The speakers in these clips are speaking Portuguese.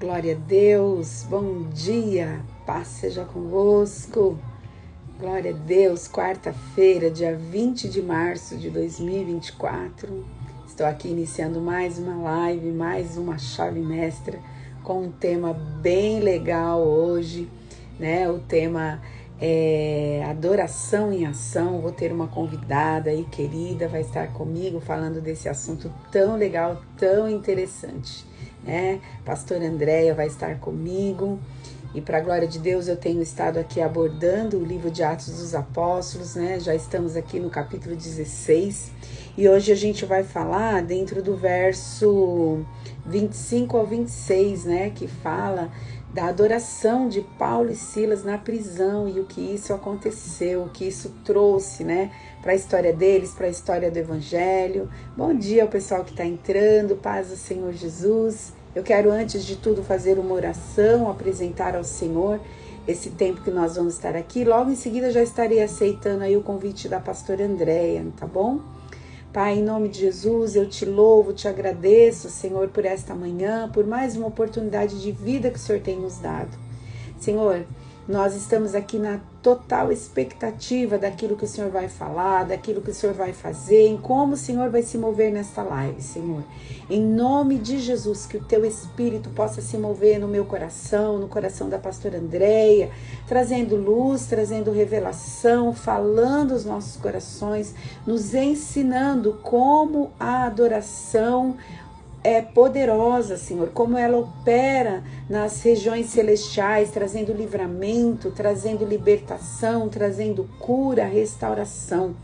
Glória a Deus, bom dia, paz seja convosco. Glória a Deus, quarta-feira, dia 20 de março de 2024. Estou aqui iniciando mais uma live, mais uma chave mestra com um tema bem legal hoje, né? O tema é adoração em ação. Vou ter uma convidada aí querida, vai estar comigo falando desse assunto tão legal, tão interessante, né? Pastora Andréia vai estar comigo. E para a glória de Deus eu tenho estado aqui abordando o livro de Atos dos Apóstolos, né? Já estamos aqui no capítulo 16 e hoje a gente vai falar dentro do verso 25 ao 26, né? Que fala da adoração de Paulo e Silas na prisão e o que isso aconteceu, o que isso trouxe, né? Para a história deles, para a história do Evangelho. Bom dia ao pessoal que está entrando, paz do Senhor Jesus. Eu quero, antes de tudo, fazer uma oração, apresentar ao Senhor esse tempo que nós vamos estar aqui. Logo em seguida já estarei aceitando aí o convite da pastora Andréia, tá bom? Pai, em nome de Jesus, eu te louvo, te agradeço, Senhor, por esta manhã, por mais uma oportunidade de vida que o Senhor tem nos dado. Senhor, nós estamos aqui na total expectativa daquilo que o Senhor vai falar, daquilo que o Senhor vai fazer, em como o Senhor vai se mover nesta live, Senhor. Em nome de Jesus, que o teu Espírito possa se mover no meu coração, no coração da pastora Andréia, trazendo luz, trazendo revelação, falando os nossos corações, nos ensinando como a adoração é poderosa, Senhor, como ela opera nas regiões celestiais, trazendo livramento, trazendo libertação, trazendo cura, restauração.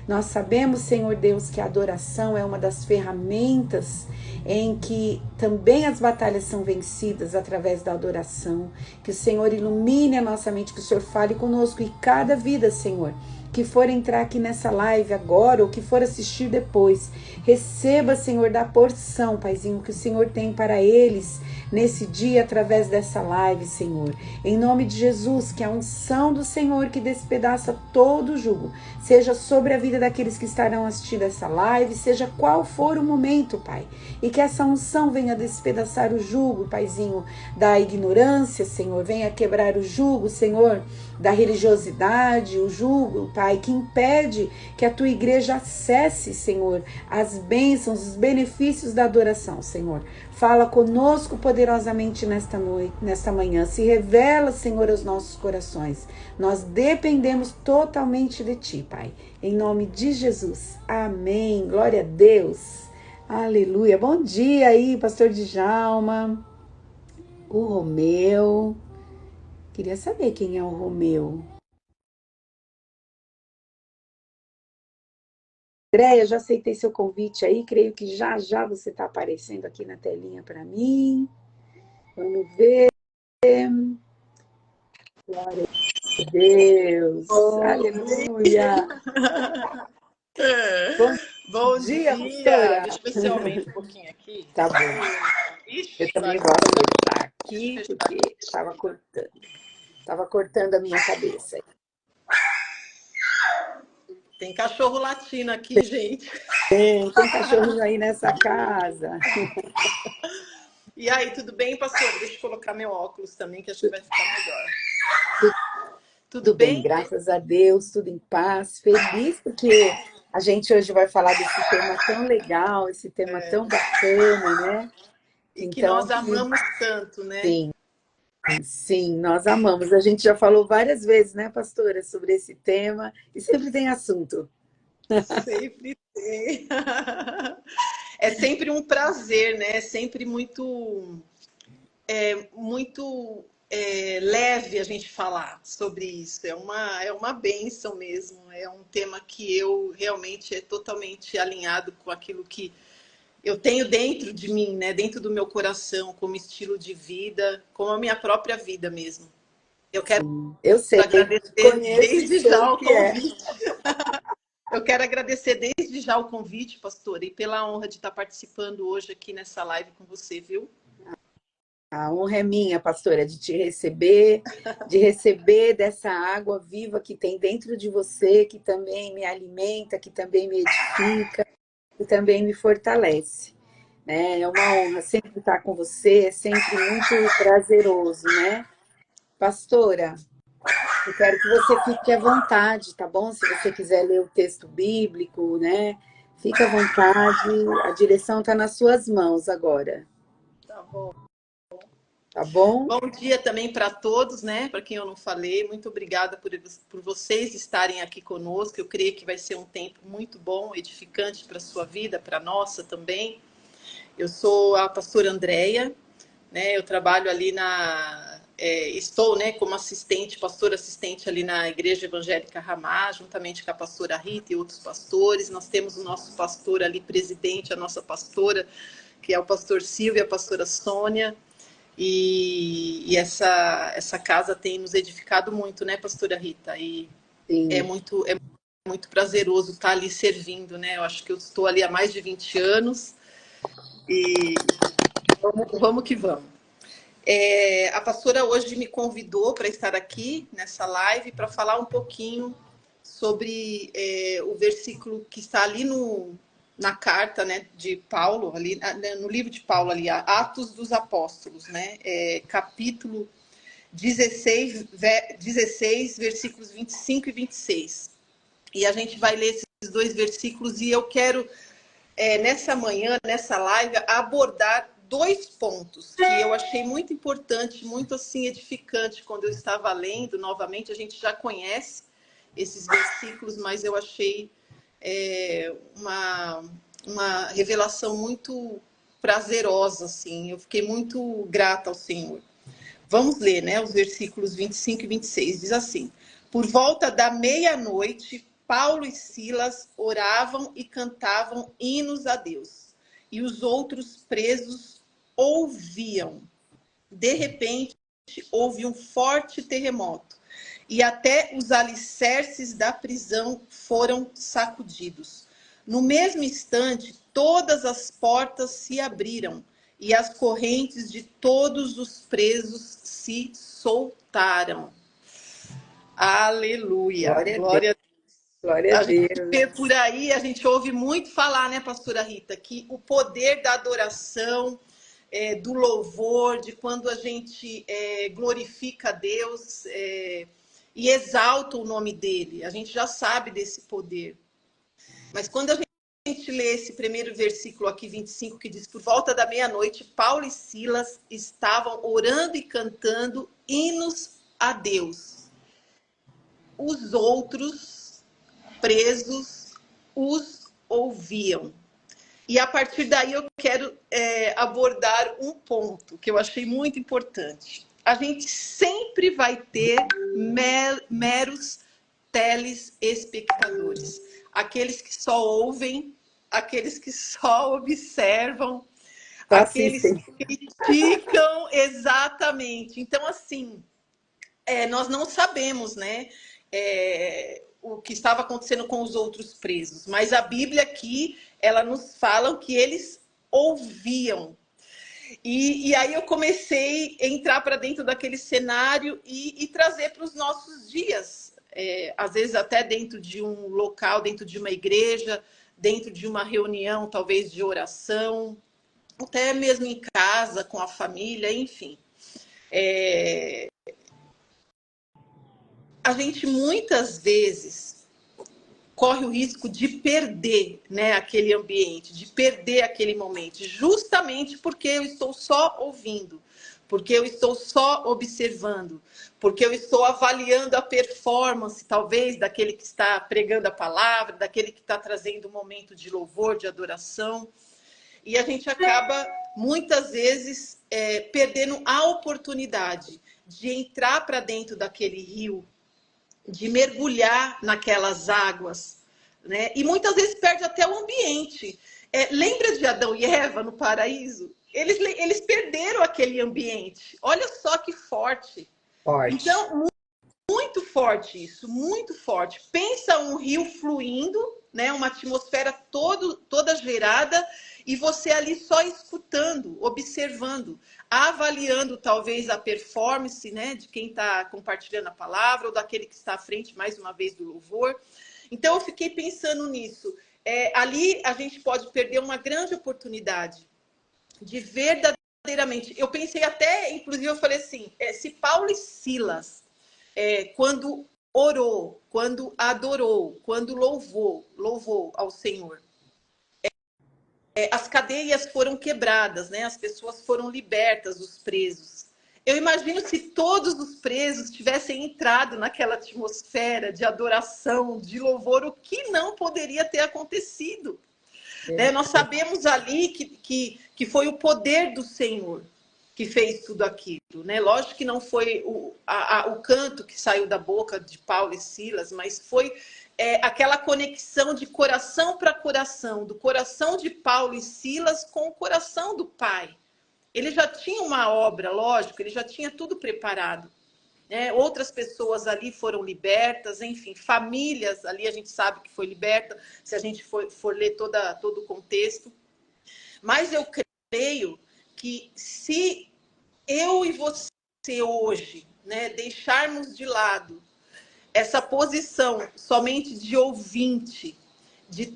Nós sabemos, Senhor Deus, que a adoração é uma das ferramentas em que também as batalhas são vencidas através da adoração. Que o Senhor ilumine a nossa mente, que o Senhor fale conosco e cada vida, Senhor, que for entrar aqui nessa live agora ou que for assistir depois, receba, Senhor, da porção, Paizinho, que o Senhor tem para eles nesse dia através dessa live, Senhor. Em nome de Jesus, que a unção do Senhor que despedaça todo o jugo seja sobre a vida daqueles que estarão assistindo essa live, seja qual for o momento, Pai. E que essa unção venha despedaçar o jugo, Paizinho, da ignorância, Senhor. Venha quebrar o jugo, Senhor, da religiosidade, o jugo, Pai, que impede que a tua igreja acesse, Senhor, as bênçãos, os benefícios da adoração, Senhor. Fala conosco poderosamente nesta noite, nesta manhã. Se revela, Senhor, aos nossos corações. Nós dependemos totalmente de Ti, Pai. Em nome de Jesus. Amém. Glória a Deus. Aleluia. Bom dia aí, pastor Djalma. O Romeu. Queria saber quem é o Romeu. Andréia, já aceitei seu convite aí, creio que já já você está aparecendo aqui na telinha para mim. Vamos ver. Glória a Deus. Aleluia. Bom Bom dia, dia! pastora. Deixa eu ver se eu aumento um pouquinho aqui. Tá bom. Ixi, Eu também vai. gosto de estar aqui Deixa eu fechar. porque estava cortando. Estava cortando a minha cabeça. Tem cachorro latindo aqui, gente. Tem cachorros aí nessa casa. E aí, tudo bem, pastor? Deixa eu colocar meu óculos também, que acho que vai ficar melhor. Tudo Tudo bem, bem? graças a Deus, tudo em paz. Feliz porque a gente hoje vai falar desse tema tão legal, esse tema tão bacana, né? E que Então, nós amamos tanto, né? sim, sim, nós amamos. A gente já falou várias vezes, né, pastora, sobre esse tema e sempre tem assunto. Sempre tem. É sempre um prazer, né? É sempre muito leve a gente falar sobre isso. É uma bênção mesmo. É um tema que eu realmente é totalmente alinhado com aquilo que eu tenho dentro de mim, né? Dentro do meu coração, como estilo de vida, como a minha própria vida mesmo. Eu quero Eu sei, agradecer conheço e desde sei o já o que é. convite. Eu quero agradecer desde já o convite, pastora, e pela honra de estar participando hoje aqui nessa live com você, viu? A honra é minha, pastora, de receber dessa água viva que tem dentro de você, que também me alimenta, que também me edifica, que também me fortalece. né? É uma honra sempre estar com você, é sempre muito prazeroso, né? Pastora, eu quero que você fique à vontade, tá bom? Se você quiser ler o texto bíblico, né? Fique à vontade, a direção está nas suas mãos agora, Tá bom. tá bom? Bom dia também para todos, né? Para quem eu não falei, muito obrigada por vocês estarem aqui conosco. Eu creio que vai ser um tempo muito bom, edificante para a sua vida, para a nossa também. Eu sou a pastora Andréia, né? Eu trabalho ali estou, né, como assistente, pastora assistente ali na Igreja Evangélica Ramá, juntamente com a pastora Rita e outros pastores. Nós temos o nosso pastor ali, presidente, a nossa pastora, que é o pastor Silvio e a pastora Sônia. E essa casa tem nos edificado muito, né, pastora Rita? E é Sim. muito, é muito prazeroso estar ali servindo, né? Eu acho que eu estou ali há mais de 20 anos e vamos que vamos. A pastora hoje me convidou para estar aqui nessa live para falar um pouquinho sobre o versículo que está ali na carta, né, de Paulo, ali no livro de Paulo, ali, Atos dos Apóstolos, né, capítulo 16, versículos 25 e 26. E a gente vai ler esses dois versículos e eu quero nessa manhã, nessa live, abordar dois pontos que eu achei muito importante, muito assim edificante quando eu estava lendo novamente. A gente já conhece esses versículos, mas eu achei uma revelação muito prazerosa, assim. Eu fiquei muito grata ao Senhor. Vamos ler, né, os versículos 25 e 26. Diz assim: Por volta da meia-noite, Paulo e Silas oravam e cantavam hinos a Deus. E os outros presos ouviam. De repente, houve um forte terremoto. E até os alicerces da prisão foram sacudidos. No mesmo instante, todas as portas se abriram e as correntes de todos os presos se soltaram. Aleluia! Glória a Deus, Glória glória a a gente vê Deus. por aí, a gente ouve muito falar, né, pastora Rita, que o poder da adoração, do louvor, de quando a gente glorifica a Deus e exalta o nome dele, a gente já sabe desse poder. Mas quando a gente lê esse primeiro versículo aqui, 25, que diz: Por volta da meia-noite, Paulo e Silas estavam orando e cantando hinos a Deus. Os outros presos os ouviam. E a partir daí eu quero abordar um ponto que eu achei muito importante. A gente sempre vai ter meros telespectadores. Aqueles que só ouvem, aqueles que só observam, Só aqueles assistem. que criticam exatamente. Então, assim, nós não sabemos, né, o que estava acontecendo com os outros presos, mas a Bíblia aqui, ela nos fala que eles ouviam. E aí eu comecei a entrar para dentro daquele cenário e trazer para os nossos dias. Às vezes até dentro de um local, dentro de uma igreja, dentro de uma reunião, talvez de oração, até mesmo em casa, com a família, enfim. A gente muitas vezes corre o risco de perder, né, aquele ambiente, de perder aquele momento, justamente porque eu estou só ouvindo, porque eu estou só observando, porque eu estou avaliando a performance, talvez, daquele que está pregando a palavra, daquele que está trazendo um momento de louvor, de adoração. E a gente acaba, muitas vezes, perdendo a oportunidade de entrar para dentro daquele rio, de mergulhar naquelas águas, né? E muitas vezes perde até o ambiente. Lembra de Adão e Eva no paraíso? Eles perderam aquele ambiente. Olha só que forte. Forte. Então, muito forte isso, muito forte. Pensa um rio fluindo, né? Uma atmosfera toda gerada e você ali só escutando, observando, avaliando talvez a performance, né, de quem está compartilhando a palavra ou daquele que está à frente, mais uma vez, do louvor. Então eu fiquei pensando nisso. Ali a gente pode perder uma grande oportunidade de verdadeiramente. Eu pensei até, inclusive, eu falei assim, se Paulo e Silas, quando orou, quando adorou, quando louvou ao Senhor, as cadeias foram quebradas, né? As pessoas foram libertas, os presos. Eu imagino se todos os presos tivessem entrado naquela atmosfera de adoração, de louvor, o que não poderia ter acontecido. Né? Nós sabemos ali que foi o poder do Senhor que fez tudo aquilo. Né? Lógico que não foi o canto que saiu da boca de Paulo e Silas, mas foi aquela conexão de coração para coração, do coração de Paulo e Silas com o coração do Pai. Ele já tinha uma obra, lógico, ele já tinha tudo preparado. Né? Outras pessoas ali foram libertas, enfim, famílias ali a gente sabe que foi liberta, se a gente for ler todo o contexto. Mas eu creio que se eu e você hoje, né, deixarmos de lado essa posição somente de ouvinte, de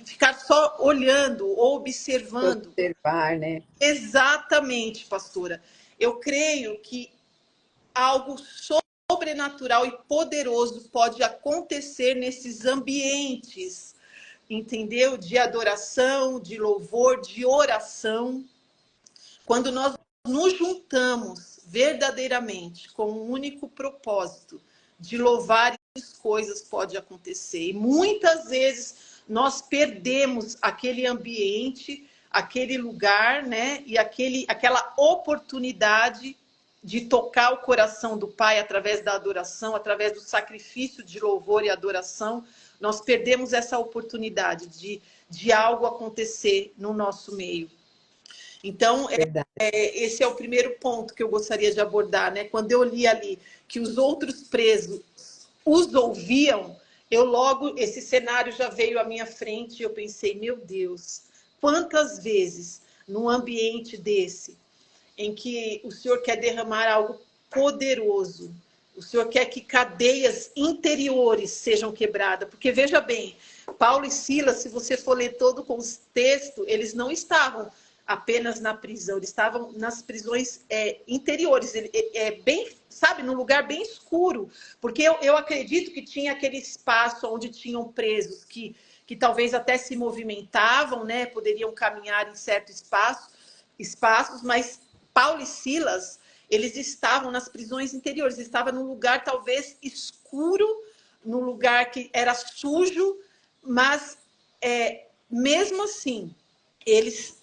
ficar só olhando ou observando. Observar, né? Exatamente, pastora. Eu creio que algo sobrenatural e poderoso pode acontecer nesses ambientes, entendeu? De adoração, de louvor, de oração. Quando nós nos juntamos verdadeiramente com um único propósito de louvar, coisas podem acontecer. E muitas vezes nós perdemos aquele ambiente, aquele lugar, né? E aquela oportunidade de tocar o coração do Pai através da adoração, através do sacrifício de louvor e adoração. Nós perdemos essa oportunidade de algo acontecer no nosso meio. Então, esse é o primeiro ponto que eu gostaria de abordar, né? Quando eu li ali que os outros presos os ouviam, esse cenário já veio à minha frente e eu pensei, meu Deus, quantas vezes num ambiente desse, em que o Senhor quer derramar algo poderoso, o Senhor quer que cadeias interiores sejam quebradas, porque veja bem, Paulo e Silas, se você for ler todo o contexto, eles não estavam apenas na prisão, eles estavam nas prisões interiores, bem, sabe, num lugar bem escuro, porque eu acredito que tinha aquele espaço onde tinham presos que talvez até se movimentavam, né, poderiam caminhar em certos espaços, mas Paulo e Silas, eles estavam nas prisões interiores, estavam num lugar talvez escuro, num lugar que era sujo, mas mesmo assim, eles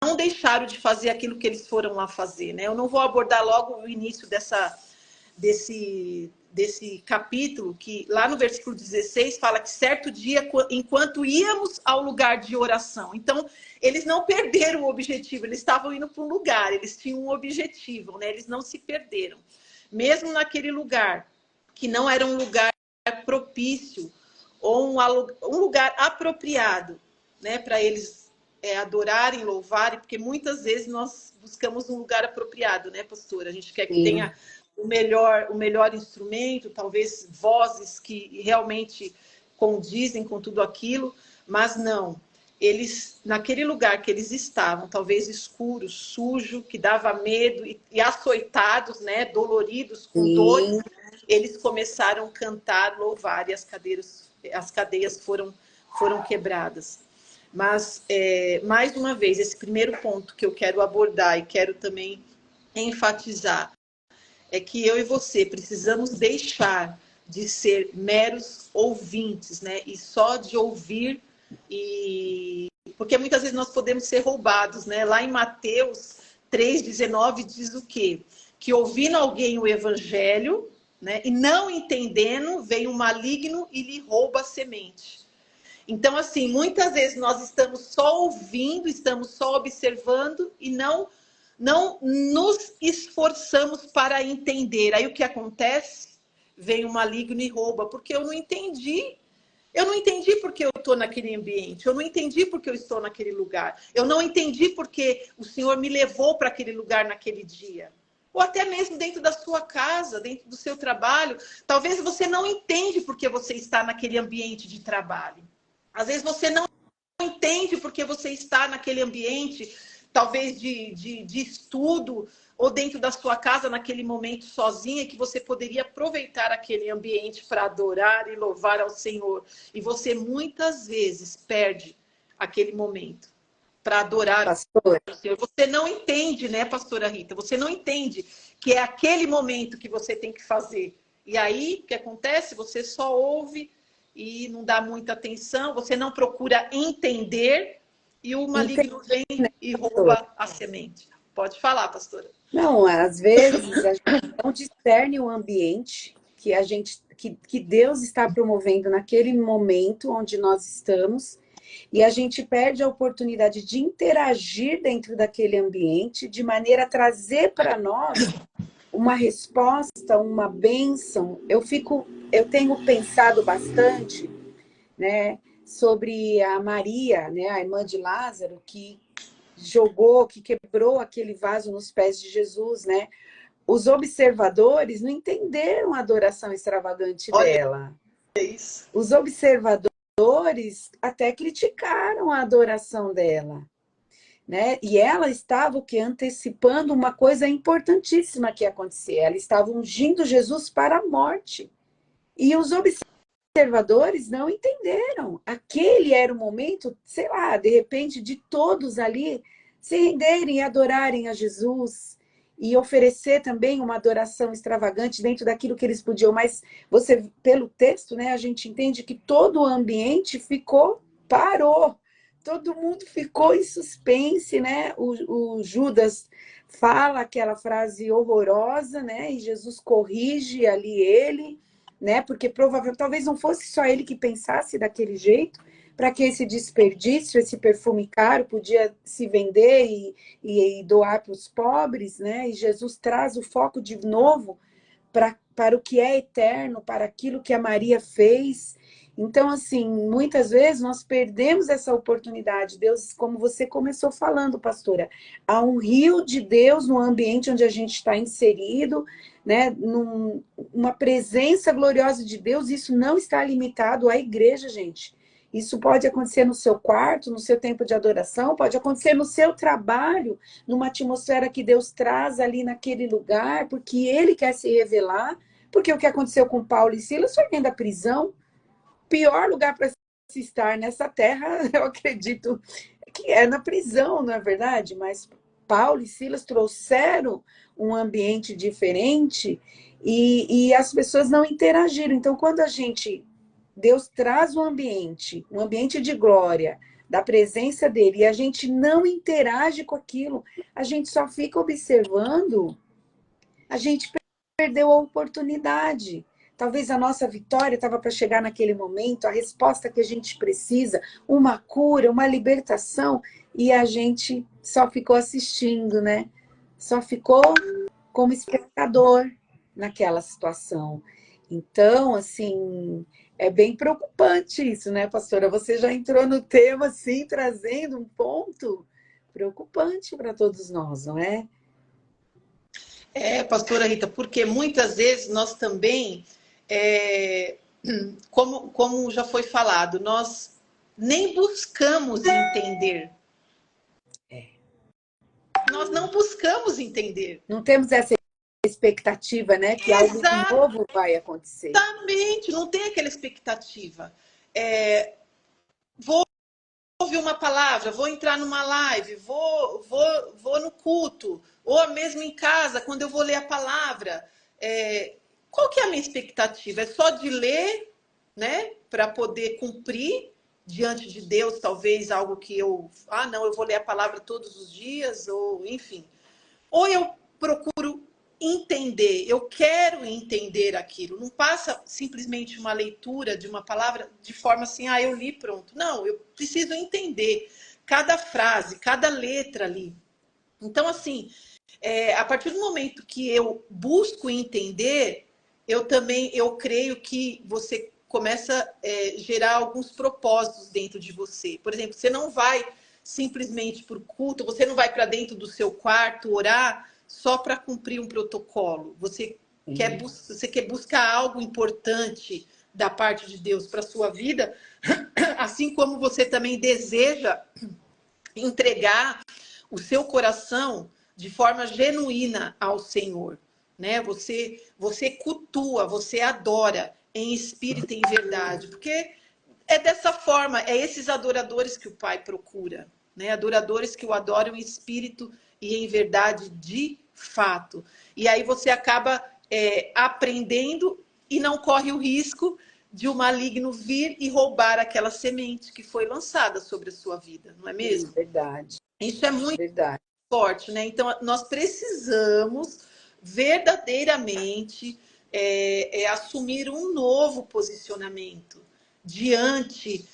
não deixaram de fazer aquilo que eles foram lá fazer, né? Eu não vou abordar logo o início desse capítulo, que lá no versículo 16 fala que certo dia, enquanto íamos ao lugar de oração. Então, eles não perderam o objetivo, eles estavam indo para um lugar, eles tinham um objetivo, né? Eles não se perderam. Mesmo naquele lugar, que não era um lugar propício, ou um lugar apropriado, né? Para eles adorarem, louvarem, porque muitas vezes nós buscamos um lugar apropriado, né, pastora? A gente quer que tenha o melhor instrumento, talvez vozes que realmente condizem com tudo aquilo, mas não. Eles, naquele lugar que eles estavam, talvez escuro, sujo, que dava medo, e açoitados, né, doloridos, com dores, eles começaram a cantar, louvar, e as cadeias foram quebradas. Mas, mais uma vez, esse primeiro ponto que eu quero abordar e quero também enfatizar é que eu e você precisamos deixar de ser meros ouvintes, né? E só de ouvir, porque muitas vezes nós podemos ser roubados, né? Lá em Mateus 3,19 diz o quê? Que ouvindo alguém o evangelho, né? E não entendendo, vem um maligno e lhe rouba a semente. Então, assim, muitas vezes nós estamos só ouvindo, estamos só observando e não nos esforçamos para entender. Aí o que acontece? Vem o maligno e rouba, porque eu não entendi. Eu não entendi porque eu estou naquele ambiente, eu não entendi porque eu estou naquele lugar, eu não entendi porque o Senhor me levou para aquele lugar naquele dia. Ou até mesmo dentro da sua casa, dentro do seu trabalho. Talvez você não entende porque você está naquele ambiente de trabalho. Às vezes você não entende porque você está naquele ambiente, talvez de estudo, ou dentro da sua casa, naquele momento sozinha, que você poderia aproveitar aquele ambiente para adorar e louvar ao Senhor. E você muitas vezes perde aquele momento para adorar Pastor, o Senhor. Você não entende, né, pastora Rita? Você não entende que é aquele momento que você tem que fazer. E aí, o que acontece? Você só ouve e não dá muita atenção, você não procura entender e o entende, maligno vem né, e pastor? rouba a semente. Pode falar, pastora. Não, às vezes a gente não discerne o ambiente que a gente, que Deus está promovendo naquele momento onde nós estamos, e a gente perde a oportunidade de interagir dentro daquele ambiente de maneira a trazer para nós uma resposta, uma bênção. Eu tenho pensado bastante, né, sobre a Maria, né, a irmã de Lázaro, que jogou, que quebrou aquele vaso nos pés de Jesus, né? Os observadores não entenderam a adoração extravagante Olha dela. isso. Os observadores até criticaram a adoração dela, né? E ela estava o que antecipando uma coisa importantíssima que ia acontecer. Ela estava ungindo Jesus para a morte. E os observadores não entenderam. Aquele era o momento, sei lá, de repente, de todos ali se renderem e adorarem a Jesus e oferecer também uma adoração extravagante dentro daquilo que eles podiam. Mas você, pelo texto, né, a gente entende que todo o ambiente parou. Todo mundo ficou em suspense, né? O Judas fala aquela frase horrorosa, né? E Jesus corrige ali ele, né? Porque provavelmente talvez não fosse só ele que pensasse daquele jeito, para que esse desperdício, esse perfume caro podia se vender e doar para os pobres, né? E Jesus traz o foco de novo para o que é eterno, para aquilo que a Maria fez. Então, assim, muitas vezes nós perdemos essa oportunidade. Deus, como você começou falando, pastora, há um rio de Deus no ambiente onde a gente está inserido, né? Uma presença gloriosa de Deus. Isso não está limitado à igreja, gente. Isso pode acontecer no seu quarto, no seu tempo de adoração, pode acontecer no seu trabalho, numa atmosfera que Deus traz ali naquele lugar, porque Ele quer se revelar. Porque o que aconteceu com Paulo e Silas foi dentro da prisão. Pior lugar para se estar nessa terra, eu acredito que é na prisão, não é verdade? Mas Paulo e Silas trouxeram um ambiente diferente e as pessoas não interagiram. Então, quando Deus traz um ambiente de glória, da presença dele, e a gente não interage com aquilo, a gente só fica observando, a gente perdeu a oportunidade. Talvez a nossa vitória estava para chegar naquele momento, a resposta que a gente precisa, uma cura, uma libertação, e a gente só ficou assistindo, né? Só ficou como espectador naquela situação. Então, assim, é bem preocupante isso, né, pastora? Você já entrou no tema, assim, trazendo um ponto preocupante para todos nós, não é? É, pastora Rita, porque muitas vezes nós também, é, como já foi falado, nós nem buscamos entender. Nós não buscamos entender. Não temos essa expectativa, né, que algo novo vai acontecer. Exatamente, não tem aquela expectativa. Vou ouvir uma palavra, vou entrar numa live, vou no culto, ou mesmo em casa, quando eu vou ler a palavra. Qual que é a minha expectativa? É só de ler, né, para poder cumprir diante de Deus, talvez algo que não, eu vou ler a palavra todos os dias, ou enfim. Ou eu procuro entender, eu quero entender aquilo. Não passa simplesmente uma leitura de uma palavra de forma assim, eu li, pronto. Não, eu preciso entender cada frase, cada letra ali. Então, assim, a partir do momento que eu busco entender, eu creio que você começa a gerar alguns propósitos dentro de você. Por exemplo, você não vai simplesmente por culto, você não vai para dentro do seu quarto orar só para cumprir um protocolo. Você quer buscar algo importante da parte de Deus para a sua vida, assim como você também deseja entregar o seu coração de forma genuína ao Senhor, né? Você cultua, você adora em espírito e em verdade, porque é dessa forma, é esses adoradores que o Pai procura, né? Adoradores que o adoram em espírito e em verdade de fato. E aí você acaba aprendendo e não corre o risco de o maligno vir e roubar aquela semente que foi lançada sobre a sua vida, não é mesmo? Verdade, Isso é muito verdade. forte, né? Então, nós precisamos verdadeiramente assumir um novo posicionamento diante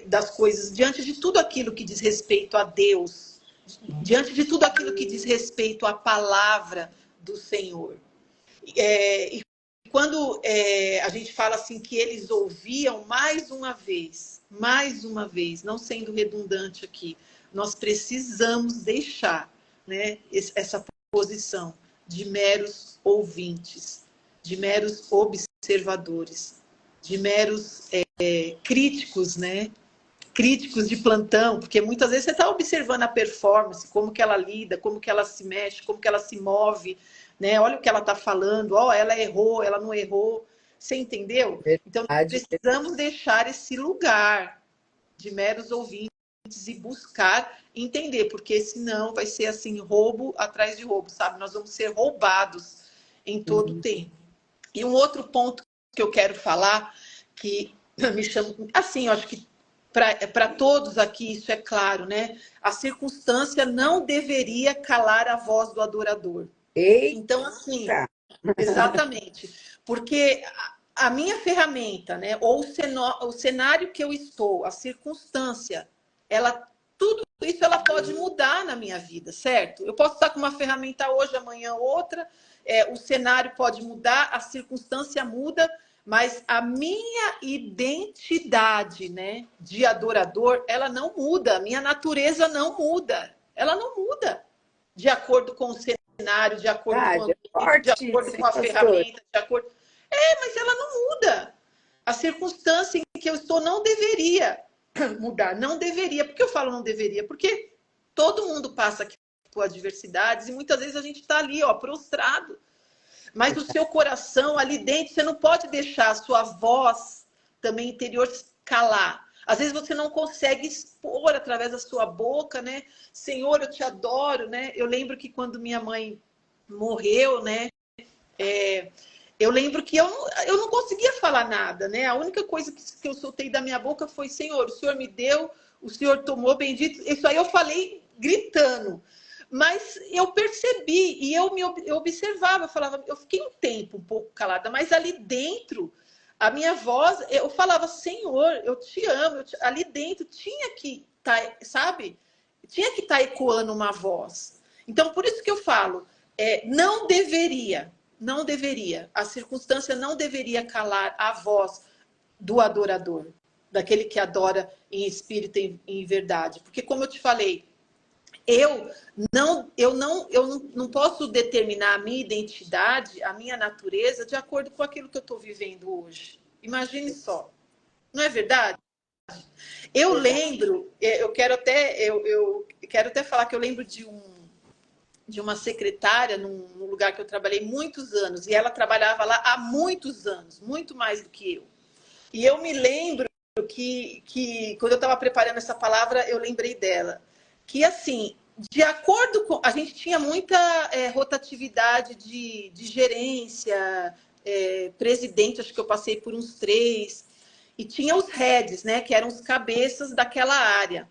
das coisas, diante de tudo aquilo que diz respeito a Deus, diante de tudo aquilo que diz respeito à palavra do Senhor. E quando a gente fala assim que eles ouviam mais uma vez, não sendo redundante aqui, nós precisamos deixar, né, essa posição de meros ouvintes, de meros observadores, de meros críticos, né? Críticos de plantão, porque muitas vezes você está observando a performance, como que ela lida, como que ela se mexe, como que ela se move, né? Olha o que ela está falando, ela errou, ela não errou. Você entendeu? Então, nós Verdade. precisamos deixar esse lugar de meros ouvintes e buscar entender, porque senão vai ser assim, roubo atrás de roubo, sabe? Nós vamos ser roubados em todo o tempo. E um outro ponto que eu quero falar, que me chama, assim, eu acho que para todos aqui isso é claro, né? A circunstância não deveria calar a voz do adorador. Eita! Então, assim, exatamente. Porque a minha ferramenta, né? Ou o cenário que eu estou, a circunstância, tudo isso ela pode mudar na minha vida, certo? Eu posso estar com uma ferramenta hoje, amanhã outra, o cenário pode mudar, a circunstância muda, mas a minha identidade, né, de adorador, ela não muda, a minha natureza não muda, ela não muda de acordo com o cenário, de acordo com o É ambiente, de forte acordo isso, com hein, a pastor? ferramenta, de acordo... mas ela não muda. A circunstância em que eu estou não deveria mudar, não deveria. Por que eu falo não deveria? Porque todo mundo passa aqui por adversidades e muitas vezes a gente está ali, ó, prostrado. Mas o seu coração ali dentro, você não pode deixar a sua voz também interior calar. Às vezes você não consegue expor através da sua boca, né? Senhor, eu te adoro, né? Eu lembro que quando minha mãe morreu, né? Eu lembro que eu não conseguia falar nada, né? A única coisa que eu soltei da minha boca foi: Senhor, o Senhor me deu, o Senhor tomou, bendito. Isso aí eu falei gritando. Mas eu percebi e eu observava, eu falava, eu fiquei um tempo um pouco calada, mas ali dentro, a minha voz, eu falava: Senhor, eu te amo. Ali dentro tinha que estar, sabe? Tinha que estar ecoando uma voz. Então, por isso que eu falo, não deveria. Não deveria. A circunstância não deveria calar a voz do adorador, daquele que adora em espírito e em verdade. Porque, como eu te falei, eu não posso determinar a minha identidade, a minha natureza, de acordo com aquilo que eu estou vivendo hoje. Imagine só. Não é verdade? Eu lembro, eu quero até falar que eu lembro de uma secretária num lugar que eu trabalhei muitos anos, e ela trabalhava lá há muitos anos, muito mais do que eu. E eu me lembro que quando eu estava preparando essa palavra, eu lembrei dela. Que, assim, de acordo com... A gente tinha muita rotatividade de gerência, presidente, acho que eu passei por uns 3, e tinha os heads, né, que eram os cabeças daquela área.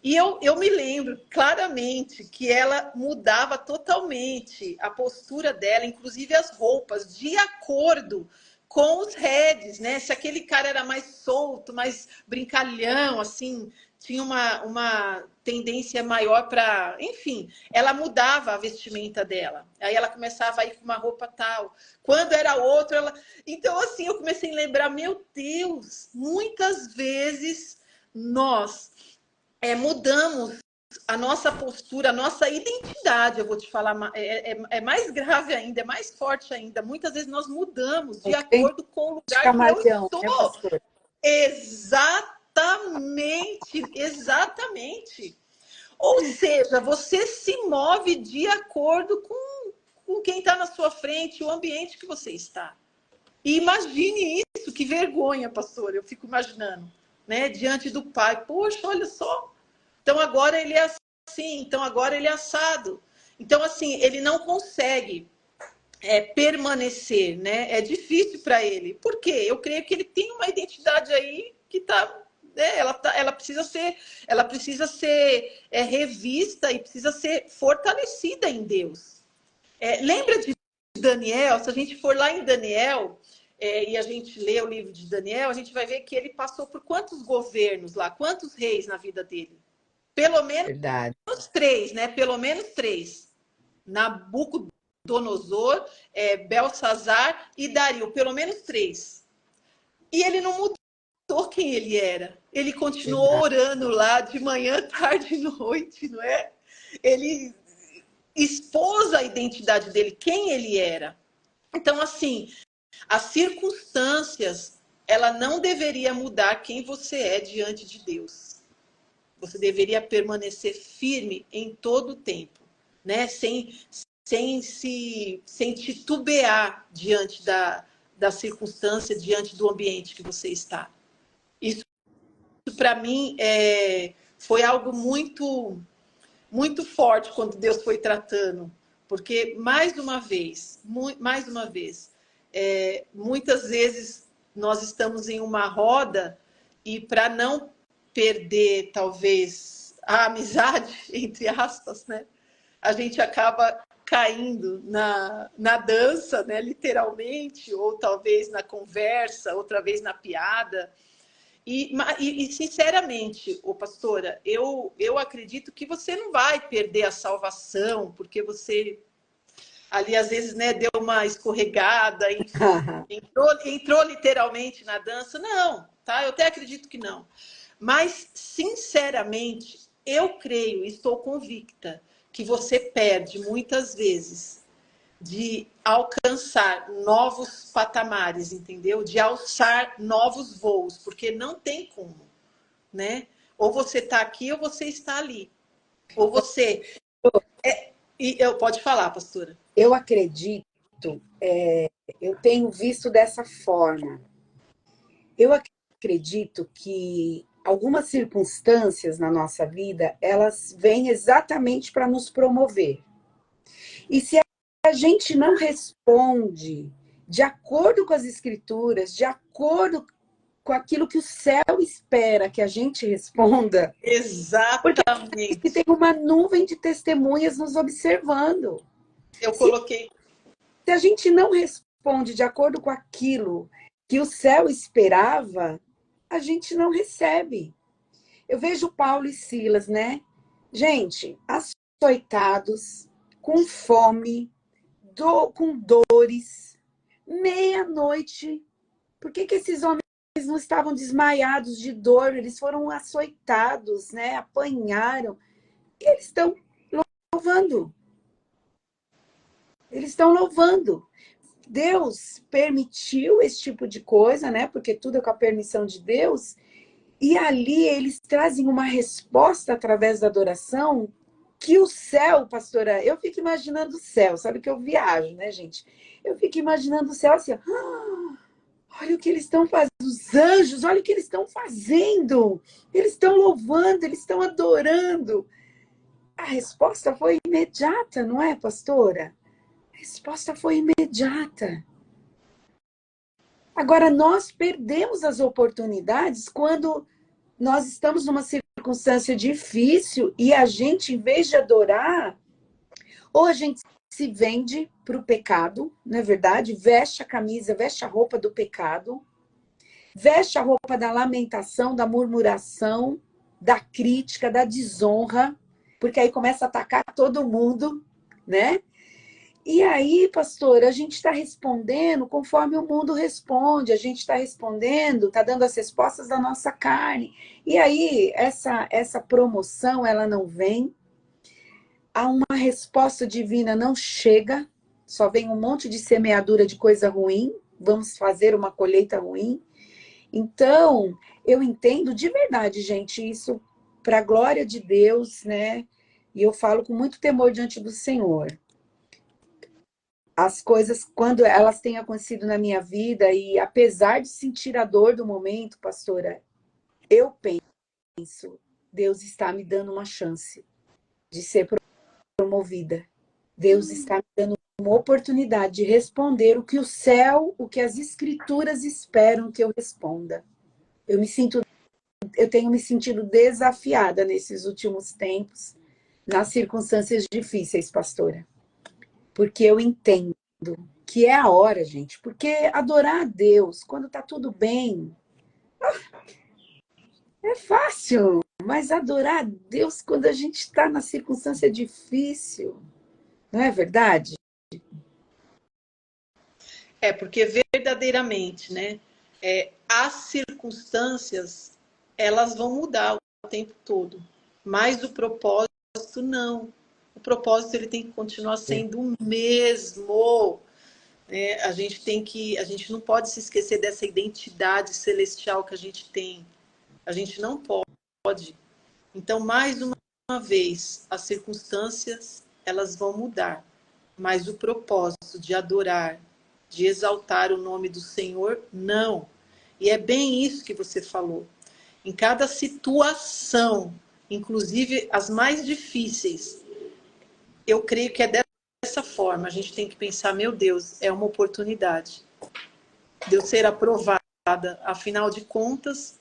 E eu me lembro claramente que ela mudava totalmente a postura dela, inclusive as roupas, de acordo com os heads, né? Se aquele cara era mais solto, mais brincalhão, assim, tinha uma tendência maior para... Enfim, ela mudava a vestimenta dela. Aí ela começava a ir com uma roupa tal. Quando era outra, ela... Então, assim, eu comecei a lembrar, meu Deus, muitas vezes nós... mudamos a nossa postura, a nossa identidade, eu vou te falar, é mais grave ainda, é mais forte ainda. Muitas vezes nós mudamos de acordo com o lugar que eu Camaleão, né, estou. pastor? Exatamente, exatamente. Ou seja, você se move de acordo com quem está na sua frente, o ambiente que você está. E imagine isso, que vergonha, pastor, eu fico imaginando, né? Diante do pai, poxa, olha só. Então agora ele é assim, então agora ele é assado. Então, assim, ele não consegue permanecer, né? É difícil para ele. Por quê? Eu creio que ele tem uma identidade aí que está, né? Ela precisa ser revista e precisa ser fortalecida em Deus. Lembra de Daniel? Se a gente for lá em Daniel e a gente lê o livro de Daniel, a gente vai ver que ele passou por quantos governos lá, quantos reis na vida dele? Pelo menos Verdade. três, né? Pelo menos três. Nabucodonosor, Belsazar e Dario, pelo menos três. E ele não mudou quem ele era. Ele continuou orando lá de manhã, tarde e noite, não é? Ele expôs a identidade dele, quem ele era. Então, assim, as circunstâncias, ela não deveria mudar quem você é diante de Deus. Você deveria permanecer firme em todo o tempo, né? Sem titubear diante da circunstância, diante do ambiente que você está. Isso, para mim, foi algo muito, muito forte quando Deus foi tratando. Porque, mais uma vez, muitas vezes nós estamos em uma roda e para não perder, talvez, a amizade, entre aspas, né? A gente acaba caindo na dança, né? Literalmente, ou talvez na conversa, outra vez na piada. E sinceramente, pastora, eu acredito que você não vai perder a salvação, porque você ali às vezes, né, deu uma escorregada, enfim, entrou literalmente na dança. Não, tá? Eu até acredito que não. Mas, sinceramente, eu creio, estou convicta, que você perde muitas vezes de alcançar novos patamares, entendeu? De alçar novos voos, porque não tem como, né? Ou você está aqui ou você está ali. Ou você... Pode falar, pastora. Eu acredito, eu tenho visto dessa forma. Eu acredito que algumas circunstâncias na nossa vida, elas vêm exatamente para nos promover. E se a gente não responde de acordo com as escrituras, de acordo com aquilo que o céu espera que a gente responda, exatamente, porque tem uma nuvem de testemunhas nos observando. Eu coloquei. Se a gente não responde de acordo com aquilo que o céu esperava, a gente não recebe. Eu vejo Paulo e Silas, né? Gente, açoitados, com fome, com dores, meia-noite. Por que esses homens não estavam desmaiados de dor? Eles foram açoitados, né? Apanharam. E eles estão louvando. Eles estão louvando. Deus permitiu esse tipo de coisa, né? Porque tudo é com a permissão de Deus. E ali eles trazem uma resposta através da adoração que o céu, pastora, eu fico imaginando o céu, sabe que eu viajo, né, gente? Eu fico imaginando o céu assim, olha o que eles estão fazendo, os anjos, olha o que eles estão fazendo. Eles estão louvando, eles estão adorando. A resposta foi imediata, não é, pastora? A resposta foi imediata. Agora, nós perdemos as oportunidades quando nós estamos numa circunstância difícil e a gente, em vez de adorar, ou a gente se vende para o pecado, não é verdade? Veste a camisa, veste a roupa do pecado, veste a roupa da lamentação, da murmuração, da crítica, da desonra, porque aí começa a atacar todo mundo, né? E aí, pastor, a gente está respondendo conforme o mundo responde, a gente está respondendo, está dando as respostas da nossa carne. E aí, essa promoção, ela não vem, a uma resposta divina não chega, só vem um monte de semeadura de coisa ruim, vamos fazer uma colheita ruim. Então, eu entendo de verdade, gente, isso para a glória de Deus, né? E eu falo com muito temor diante do Senhor. As coisas, quando elas têm acontecido na minha vida, e apesar de sentir a dor do momento, pastora, eu penso, Deus está me dando uma chance de ser promovida. Deus está me dando uma oportunidade de responder o que o céu, o que as escrituras esperam que eu responda. Eu tenho me sentido desafiada nesses últimos tempos, nas circunstâncias difíceis, pastora. Porque eu entendo que é a hora, gente. Porque adorar a Deus, quando tá tudo bem, é fácil. Mas adorar a Deus quando a gente está na circunstância difícil, não é verdade? Porque verdadeiramente, né? As circunstâncias, elas vão mudar o tempo todo, mas o propósito não. O propósito ele tem que continuar sendo o mesmo. Né? A gente não pode se esquecer dessa identidade celestial que a gente tem. A gente não pode. Então, mais uma vez, as circunstâncias elas vão mudar, mas o propósito de adorar, de exaltar o nome do Senhor, não. E é bem isso que você falou. Em cada situação, inclusive as mais difíceis, eu creio que é dessa forma. A gente tem que pensar, meu Deus, é uma oportunidade de eu ser aprovada. Afinal de contas,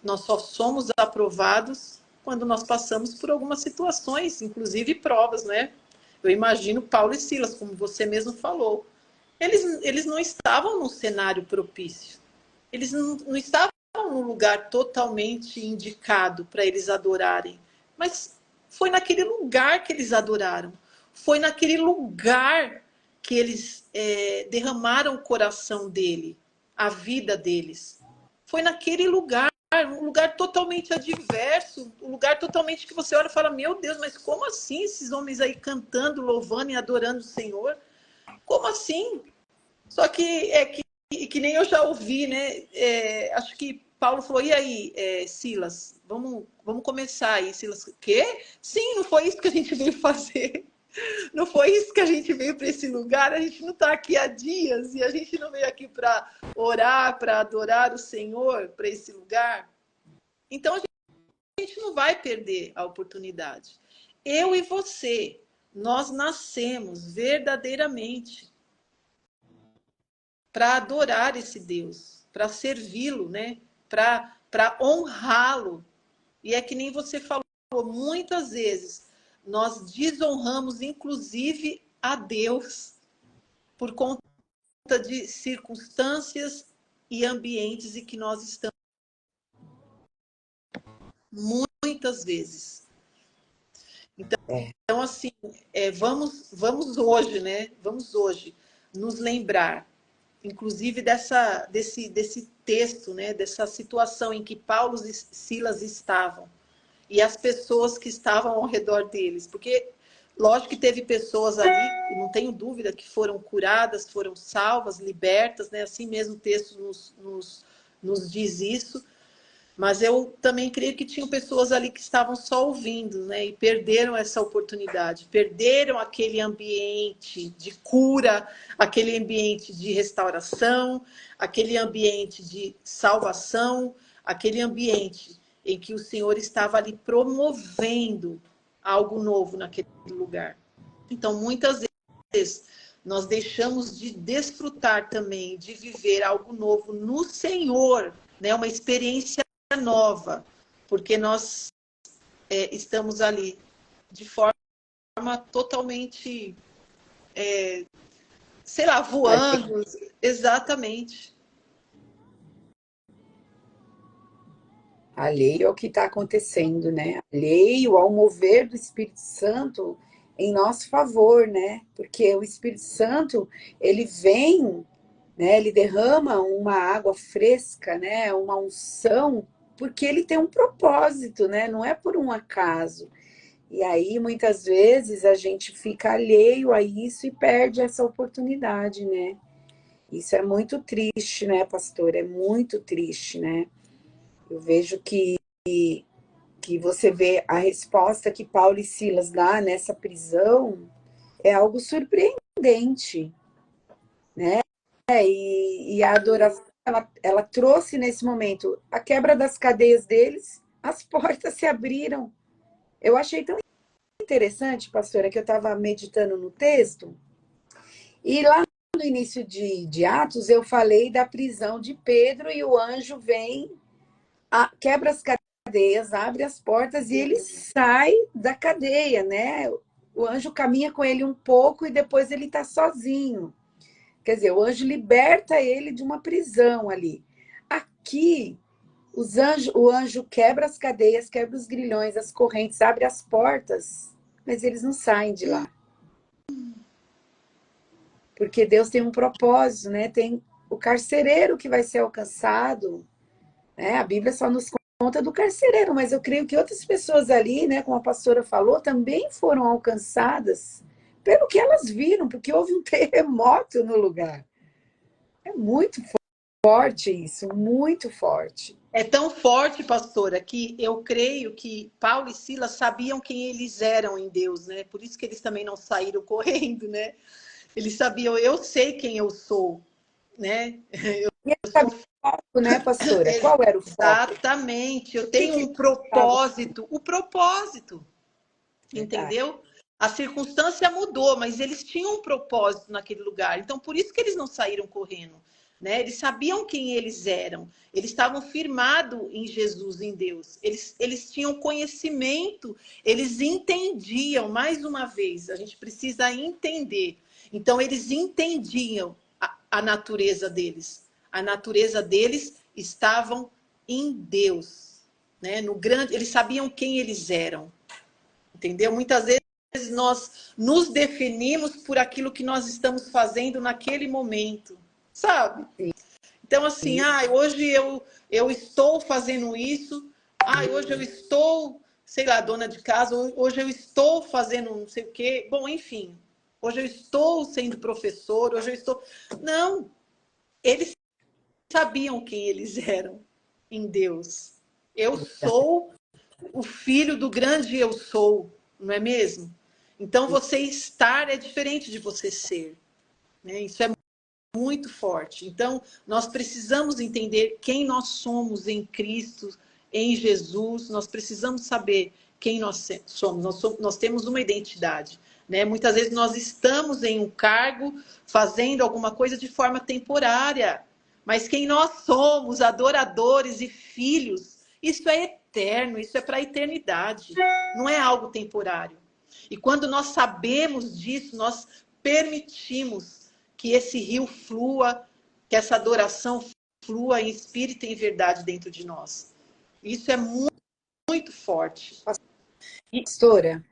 nós só somos aprovados quando nós passamos por algumas situações, inclusive provas, né? Eu imagino Paulo e Silas, como você mesmo falou. Eles não estavam num cenário propício. Eles não estavam num lugar totalmente indicado para eles adorarem. Mas foi naquele lugar que eles adoraram. Foi naquele lugar que eles derramaram o coração dele, a vida deles. Foi naquele lugar, um lugar totalmente adverso, um lugar totalmente que você olha e fala, meu Deus, mas como assim esses homens aí cantando, louvando e adorando o Senhor? Como assim? Só que nem eu já ouvi, né? Acho que Paulo falou, e aí, Silas, vamos começar aí. Silas, o quê? Sim, não foi isso que a gente veio fazer. Não foi isso que a gente veio para esse lugar. A gente não está aqui há dias e a gente não veio aqui para orar, para adorar o Senhor, para esse lugar. Então a gente não vai perder a oportunidade. Eu e você, nós nascemos verdadeiramente para adorar esse Deus, para servi-lo, né? Para honrá-lo. E é que nem você falou, muitas vezes nós desonramos, inclusive, a Deus por conta de circunstâncias e ambientes em que nós estamos. Muitas vezes. Então assim, vamos hoje, né? Vamos hoje nos lembrar inclusive desse texto, né, dessa situação em que Paulo e Silas estavam e as pessoas que estavam ao redor deles, porque lógico que teve pessoas ali, não tenho dúvida, que foram curadas, foram salvas, libertas, né, assim mesmo o texto nos diz isso, mas eu também creio que tinham pessoas ali que estavam só ouvindo, né? E perderam essa oportunidade, perderam aquele ambiente de cura, aquele ambiente de restauração, aquele ambiente de salvação, aquele ambiente em que o Senhor estava ali promovendo algo novo naquele lugar. Então, muitas vezes, nós deixamos de desfrutar também, de viver algo novo no Senhor, né? Uma experiência nova, porque nós estamos ali de forma totalmente, sei lá, voando. Exatamente. Alheio ao que está acontecendo, né? Alheio ao mover do Espírito Santo, em nosso favor, né? Porque o Espírito Santo, ele vem, né? Ele derrama uma água fresca, né? Uma unção, porque ele tem um propósito, né? Não é por um acaso. E aí, muitas vezes, a gente fica alheio a isso e perde essa oportunidade, né? Isso é muito triste, né, pastor? É muito triste, né? Eu vejo que você vê a resposta que Paulo e Silas dá nessa prisão é algo surpreendente, né? E a adoração, ela trouxe nesse momento a quebra das cadeias deles, as portas se abriram. Eu achei tão interessante, pastora, que eu estava meditando no texto, e lá no início de Atos eu falei da prisão de Pedro e o anjo vem, quebra as cadeias, abre as portas e ele sai da cadeia, né? O anjo caminha com ele um pouco e depois ele está sozinho. Quer dizer, o anjo liberta ele de uma prisão ali. Aqui, o anjo quebra as cadeias, quebra os grilhões, as correntes, abre as portas, mas eles não saem de lá. Porque Deus tem um propósito, né? Tem o carcereiro que vai ser alcançado, né? A Bíblia só nos conta do carcereiro, mas eu creio que outras pessoas ali, né, como a pastora falou, também foram alcançadas pelo que elas viram, porque houve um terremoto no lugar. É muito forte isso, muito forte. É tão forte, pastora, que eu creio que Paulo e Silas sabiam quem eles eram em Deus, né? Por isso que eles também não saíram correndo, né? Eles sabiam, eu sei quem eu sou, né? E ele sabia o foco, né, pastora? Qual era o foco? Exatamente, eu O que tenho que um ele estava? propósito, o propósito, Verdade. entendeu? A circunstância mudou, mas eles tinham um propósito naquele lugar. Então, por isso que eles não saíram correndo, né? Eles sabiam quem eles eram. Eles estavam firmados em Jesus, em Deus. Eles tinham conhecimento, eles entendiam, mais uma vez, a gente precisa entender. Então, eles entendiam a natureza deles. A natureza deles estavam em Deus, né? No grande, eles sabiam quem eles eram. Entendeu? Muitas vezes nós nos definimos por aquilo que nós estamos fazendo naquele momento, sabe? Então, assim, hoje eu estou fazendo isso, hoje eu estou, sei lá, dona de casa, hoje eu estou fazendo não sei o quê. Bom, enfim, hoje eu estou sendo professor, hoje eu estou. Não, eles sabiam quem eles eram em Deus. Eu sou o filho do grande eu sou, não é mesmo? Então, você estar é diferente de você ser, né? Isso é muito forte. Então, nós precisamos entender quem nós somos em Cristo, em Jesus. Nós precisamos saber quem nós somos. Nós temos uma identidade, né? Muitas vezes nós estamos em um cargo, fazendo alguma coisa de forma temporária. Mas quem nós somos, adoradores e filhos, isso é eterno, isso é para a eternidade. Não é algo temporário. E quando nós sabemos disso, nós permitimos que esse rio flua, que essa adoração flua em espírito e em verdade dentro de nós. Isso é muito, muito forte. Pastora,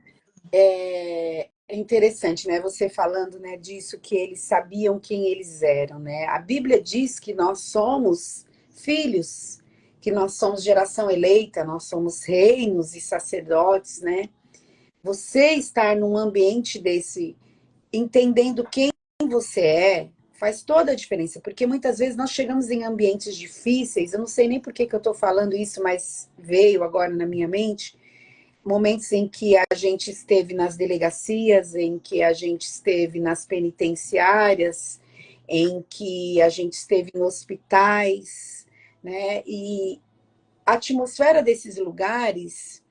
é interessante, né? Você falando, né, disso que eles sabiam quem eles eram, né? A Bíblia diz que nós somos filhos, que nós somos geração eleita, nós somos reinos e sacerdotes, né? Você estar num ambiente desse, entendendo quem você é, faz toda a diferença, porque muitas vezes nós chegamos em ambientes difíceis, eu não sei nem por que eu estou falando isso, mas veio agora na minha mente, momentos em que a gente esteve nas delegacias, em que a gente esteve nas penitenciárias, em que a gente esteve em hospitais, né? E a atmosfera desses lugares,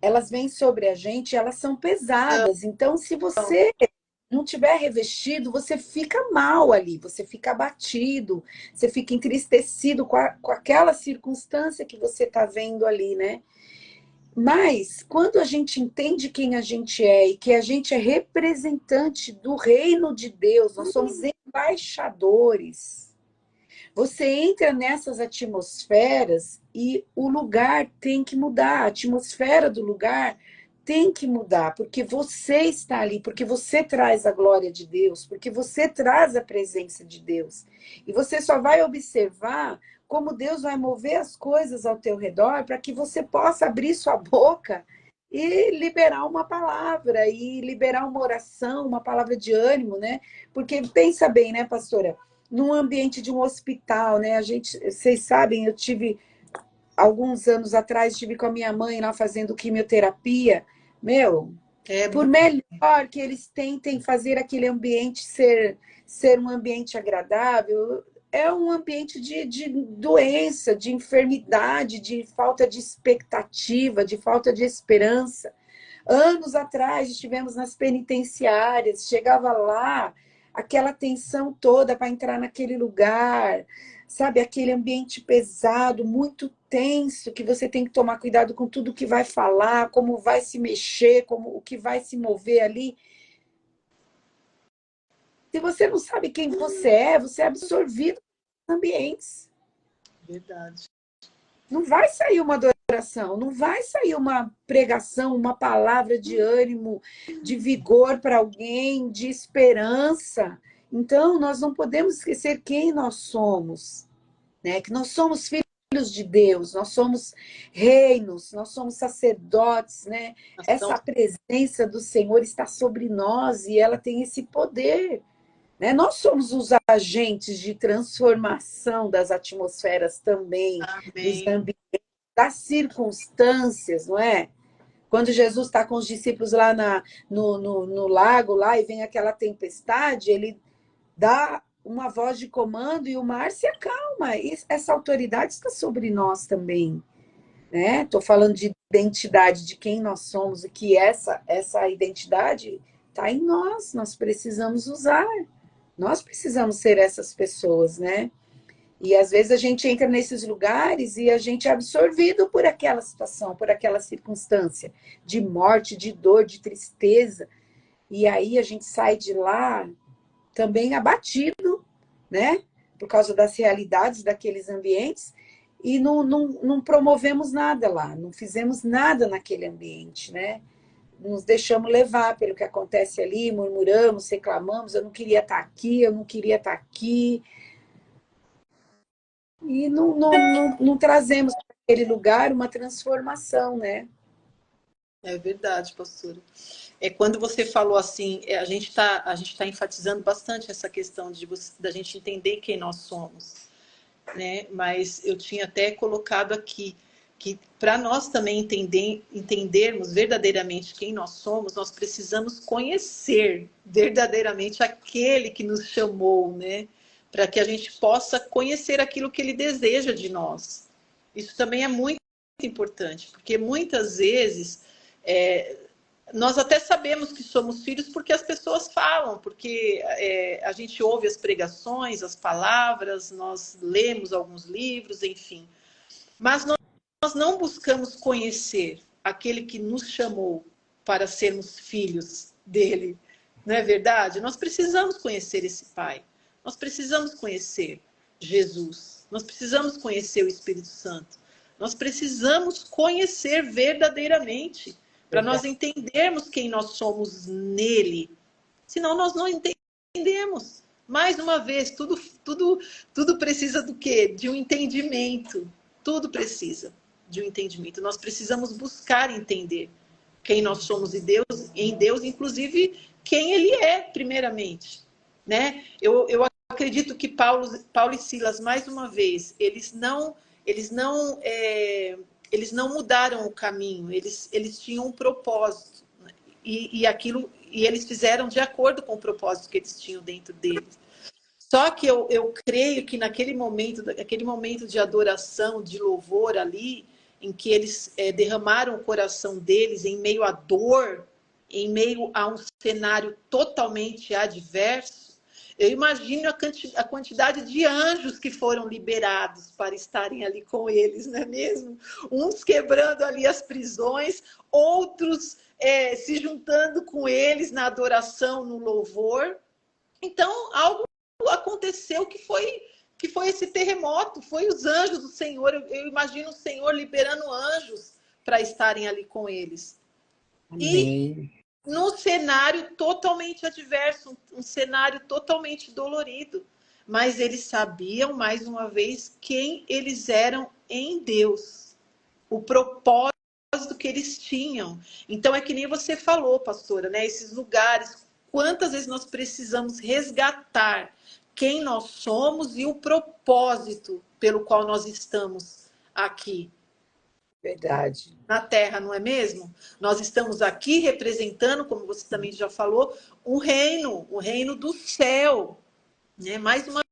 elas vêm sobre a gente, elas são pesadas. Então, se você não tiver revestido, você fica mal ali, você fica abatido, você fica entristecido com aquela circunstância que você está vendo ali, né? Mas, quando a gente entende quem a gente é e que a gente é representante do reino de Deus, nós somos embaixadores. Você entra nessas atmosferas e o lugar tem que mudar, a atmosfera do lugar tem que mudar, porque você está ali, porque você traz a glória de Deus, porque você traz a presença de Deus. E você só vai observar como Deus vai mover as coisas ao teu redor para que você possa abrir sua boca e liberar uma palavra, e liberar uma oração, uma palavra de ânimo, né? Porque pensa bem, né, pastora? Num ambiente de um hospital, né? Vocês sabem, eu tive alguns anos atrás, estive com a minha mãe lá fazendo quimioterapia. Meu, É por muito. melhor que eles tentem fazer aquele ambiente ser um ambiente agradável, é um ambiente de doença, de enfermidade, de falta de expectativa, de falta de esperança. Anos atrás estivemos nas penitenciárias, chegava lá, aquela tensão toda para entrar naquele lugar, sabe, aquele ambiente pesado, muito tenso, que você tem que tomar cuidado com tudo que vai falar, como vai se mexer, como o que vai se mover ali. Se você não sabe quem você é absorvido nos ambientes. Verdade. Não vai sair uma adoração, não vai sair uma pregação, uma palavra de ânimo, de vigor para alguém, de esperança. Então, nós não podemos esquecer quem nós somos, né? Que nós somos filhos de Deus, nós somos reinos, nós somos sacerdotes, né? Ação. Essa presença do Senhor está sobre nós e ela tem esse poder, né? Nós somos os agentes de transformação das atmosferas também, dos Amém. ambientes, das circunstâncias, não é? Quando Jesus está com os discípulos lá no lago, lá, e vem aquela tempestade, ele dá uma voz de comando e o mar se acalma. E essa autoridade está sobre nós também, né? Estou falando de identidade, de quem nós somos, e que essa identidade está em nós, nós precisamos usar. Nós precisamos ser essas pessoas, né? E às vezes a gente entra nesses lugares e a gente é absorvido por aquela situação, por aquela circunstância de morte, de dor, de tristeza. E aí a gente sai de lá também abatido, né? Por causa das realidades daqueles ambientes e não promovemos nada lá, não fizemos nada naquele ambiente, né? Nos deixamos levar pelo que acontece ali, murmuramos, reclamamos, eu não queria estar aqui, eu não queria estar aqui, e não trazemos para aquele lugar uma transformação, né? É verdade, pastora. É quando você falou assim, a gente tá enfatizando bastante essa questão da gente entender quem nós somos, né? Mas eu tinha até colocado aqui que para nós também entendermos verdadeiramente quem nós somos, nós precisamos conhecer verdadeiramente aquele que nos chamou, né? Para que a gente possa conhecer aquilo que ele deseja de nós. Isso também é muito importante, porque muitas vezes é, nós até sabemos que somos filhos porque as pessoas falam, porque a gente ouve as pregações, as palavras, nós lemos alguns livros, enfim. Mas nós não buscamos conhecer aquele que nos chamou para sermos filhos dele, não é verdade? Nós precisamos conhecer esse Pai, nós precisamos conhecer Jesus, nós precisamos conhecer o Espírito Santo, nós precisamos conhecer verdadeiramente para nós Verdade. entendermos quem nós somos nele. Senão nós não entendemos. Mais uma vez, tudo precisa do quê? De um entendimento. Tudo precisa de um entendimento. Nós precisamos buscar entender quem nós somos em Deus, inclusive quem Ele é, primeiramente. Né? Eu acredito que Paulo e Silas, mais uma vez, eles não, eles não mudaram o caminho, eles tinham um propósito. E eles fizeram de acordo com o propósito que eles tinham dentro deles. Só que eu creio que naquele momento de adoração, de louvor ali, em que eles derramaram o coração deles em meio à dor, em meio a um cenário totalmente adverso, eu imagino a quantidade de anjos que foram liberados para estarem ali com eles, não é mesmo? Uns quebrando ali as prisões, outros se juntando com eles na adoração, no louvor. Então, algo aconteceu que foi esse terremoto, foi os anjos do Senhor. Eu imagino o Senhor liberando anjos para estarem ali com eles. E Amém. num cenário totalmente adverso, um cenário totalmente dolorido. Mas eles sabiam, mais uma vez, quem eles eram em Deus, o propósito que eles tinham. Então é que nem você falou, pastora, né? Esses lugares, quantas vezes nós precisamos resgatar quem nós somos e o propósito pelo qual nós estamos aqui Verdade. na Terra, não é mesmo? Nós estamos aqui representando, como você também já falou, o reino do céu, né? Mais uma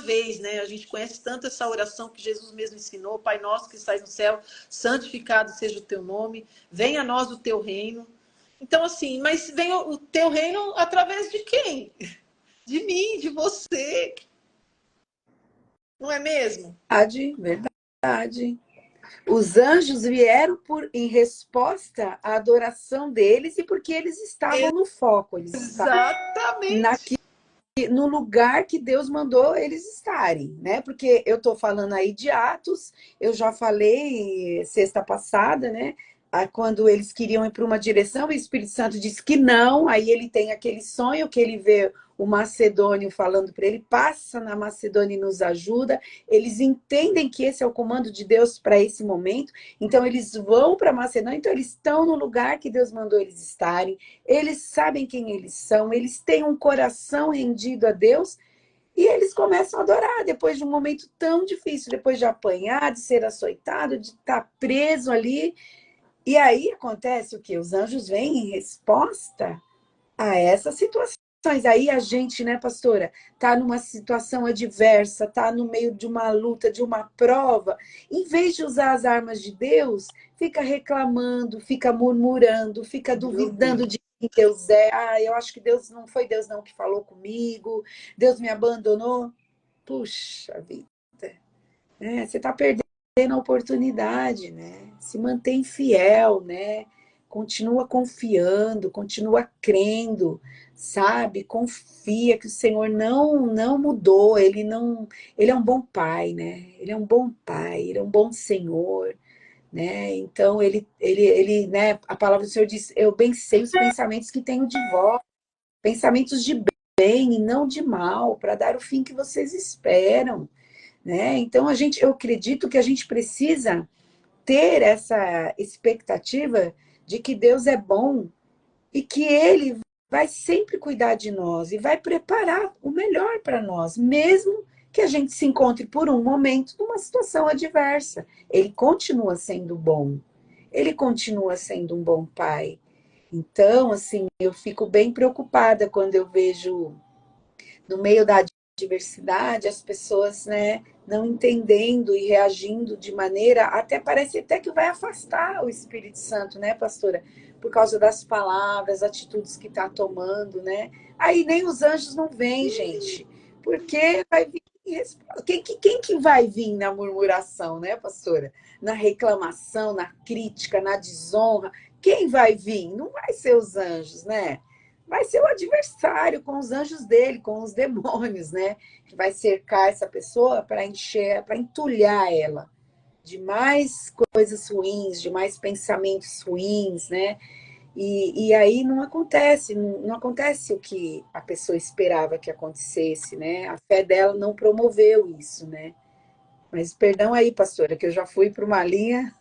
vez, né? A gente conhece tanto essa oração que Jesus mesmo ensinou: Pai nosso que estás no céu, santificado seja o teu nome, venha a nós o teu reino. Então, assim, mas vem o teu reino através de quem? De mim, de você, não é mesmo? Verdade. Os anjos vieram em resposta à adoração deles e porque eles estavam no foco, eles estavam Exatamente. no lugar que Deus mandou eles estarem, né? Porque eu estou falando aí de Atos, eu já falei sexta passada, né? Quando eles queriam ir para uma direção, o Espírito Santo disse que não, aí ele tem aquele sonho que ele vê o macedônio falando para ele, passa na Macedônia e nos ajuda. Eles entendem que esse é o comando de Deus para esse momento, então eles vão para a Macedônia, então eles estão no lugar que Deus mandou eles estarem, eles sabem quem eles são, eles têm um coração rendido a Deus e eles começam a adorar depois de um momento tão difícil, depois de apanhar, de ser açoitado, de estar preso ali. E aí acontece o que? Os anjos vêm em resposta a essas situações. Aí a gente, né, pastora, tá numa situação adversa, tá no meio de uma luta, de uma prova, em vez de usar as armas de Deus, fica reclamando, fica murmurando, fica Meu duvidando de Deus. quem Deus é. Ah, eu acho que Deus não foi Deus não que falou comigo, Deus me abandonou. Puxa vida, né? Você está perdendo a oportunidade, né? Se mantém fiel, né? Continua confiando, continua crendo, sabe? Confia que o Senhor não mudou, ele é um bom pai, né? Ele é um bom pai, ele é um bom Senhor, né? Então ele, né, a palavra do Senhor diz: "Eu bem sei os pensamentos que tenho de vós, pensamentos de bem e não de mal, para dar o fim que vocês esperam", né? Então eu acredito que a gente precisa ter essa expectativa de que Deus é bom e que Ele vai sempre cuidar de nós e vai preparar o melhor para nós, mesmo que a gente se encontre por um momento numa situação adversa. Ele continua sendo bom, Ele continua sendo um bom pai. Então, assim, eu fico bem preocupada quando eu vejo no meio da diversidade, as pessoas, né, não entendendo e reagindo de maneira, até parece até que vai afastar o Espírito Santo, né, pastora? Por causa das palavras, atitudes que está tomando, né? Aí nem os anjos não vêm, gente, porque vai vir quem que vai vir na murmuração, né, pastora? Na reclamação, na crítica, na desonra, quem vai vir? Não vai ser os anjos, né? Vai ser o adversário com os anjos dele, com os demônios, né? Que vai cercar essa pessoa para encher, para entulhar ela de mais coisas ruins, de mais pensamentos ruins, né? E aí não acontece o que a pessoa esperava que acontecesse, né? A fé dela não promoveu isso, né? Mas perdão aí, pastora, que eu já fui para uma linha.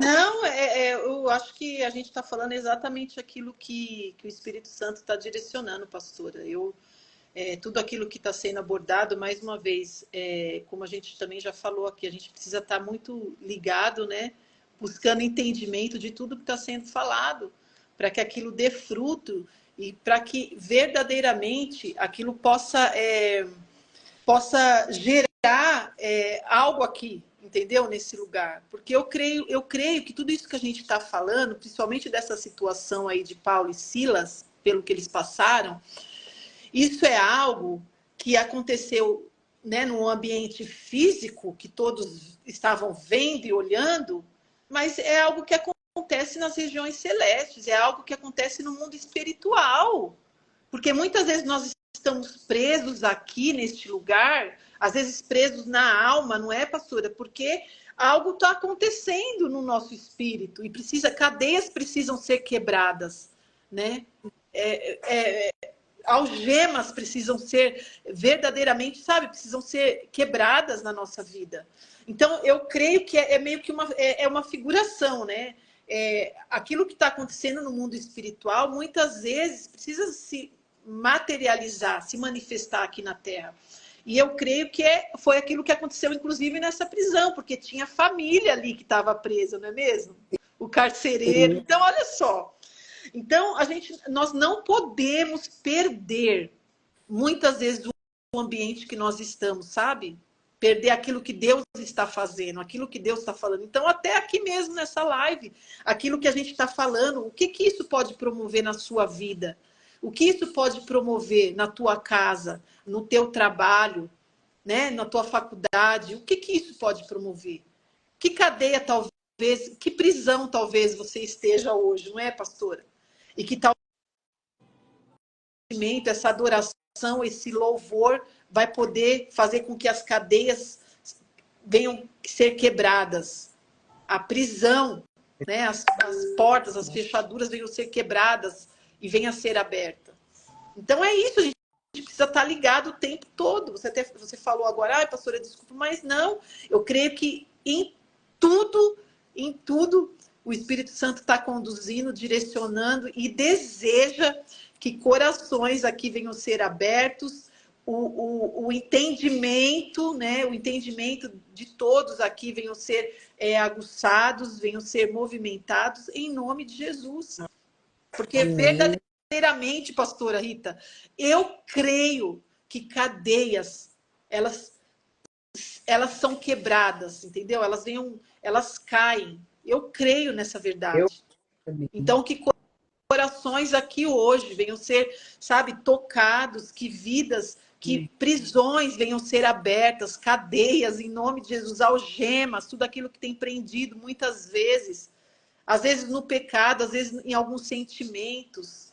Não, eu acho que a gente está falando exatamente aquilo que o Espírito Santo está direcionando, pastora. Tudo aquilo que está sendo abordado, mais uma vez, como a gente também já falou aqui, a gente precisa estar muito ligado, né? Buscando entendimento de tudo que está sendo falado, para que aquilo dê fruto e para que verdadeiramente aquilo possa gerar algo aqui, entendeu? Nesse lugar. Porque eu creio que tudo isso que a gente está falando, principalmente dessa situação aí de Paulo e Silas, pelo que eles passaram, isso é algo que aconteceu, né, num ambiente físico que todos estavam vendo e olhando, mas é algo que acontece nas regiões celestes, é algo que acontece no mundo espiritual. Porque muitas vezes nós estamos presos aqui neste lugar, às vezes presos na alma, não é, pastora? Porque algo está acontecendo no nosso espírito e cadeias precisam ser quebradas, né? Algemas precisam ser verdadeiramente, sabe, precisam ser quebradas na nossa vida. Então, eu creio que é meio que uma figuração, né? Aquilo que está acontecendo no mundo espiritual, muitas vezes, precisa se materializar, se manifestar aqui na Terra. E eu creio que foi aquilo que aconteceu, inclusive, nessa prisão, porque tinha família ali que estava presa, não é mesmo? O carcereiro. Então, olha só. Então, nós não podemos perder, muitas vezes, o ambiente que nós estamos, sabe? Perder aquilo que Deus está fazendo, aquilo que Deus está falando. Então, até aqui mesmo nessa live, aquilo que a gente está falando, o que isso pode promover na sua vida? O que isso pode promover na tua casa, no teu trabalho, né? Na tua faculdade? O que isso pode promover? Que cadeia, talvez, que prisão, talvez, você esteja hoje, não é, pastora? E que tal essa adoração, esse louvor vai poder fazer com que as cadeias venham ser quebradas. A prisão, né? As portas, as fechaduras venham ser quebradas e venham a ser aberta. Então é isso, a gente precisa estar ligado o tempo todo. Você falou agora, ai, pastora, desculpa, mas não. Eu creio que em tudo, o Espírito Santo está conduzindo, direcionando e deseja que corações aqui venham ser abertos, o entendimento, né? O entendimento de todos aqui venham ser aguçados, venham ser movimentados em nome de Jesus. Porque verdadeiramente, pastora Rita, eu creio que cadeias, elas são quebradas, entendeu? Elas caem. Eu creio nessa verdade. Então, que corações aqui hoje venham ser, sabe, tocados, que vidas, que prisões venham ser abertas, cadeias, em nome de Jesus, algemas, tudo aquilo que tem prendido muitas vezes, às vezes no pecado, às vezes em alguns sentimentos,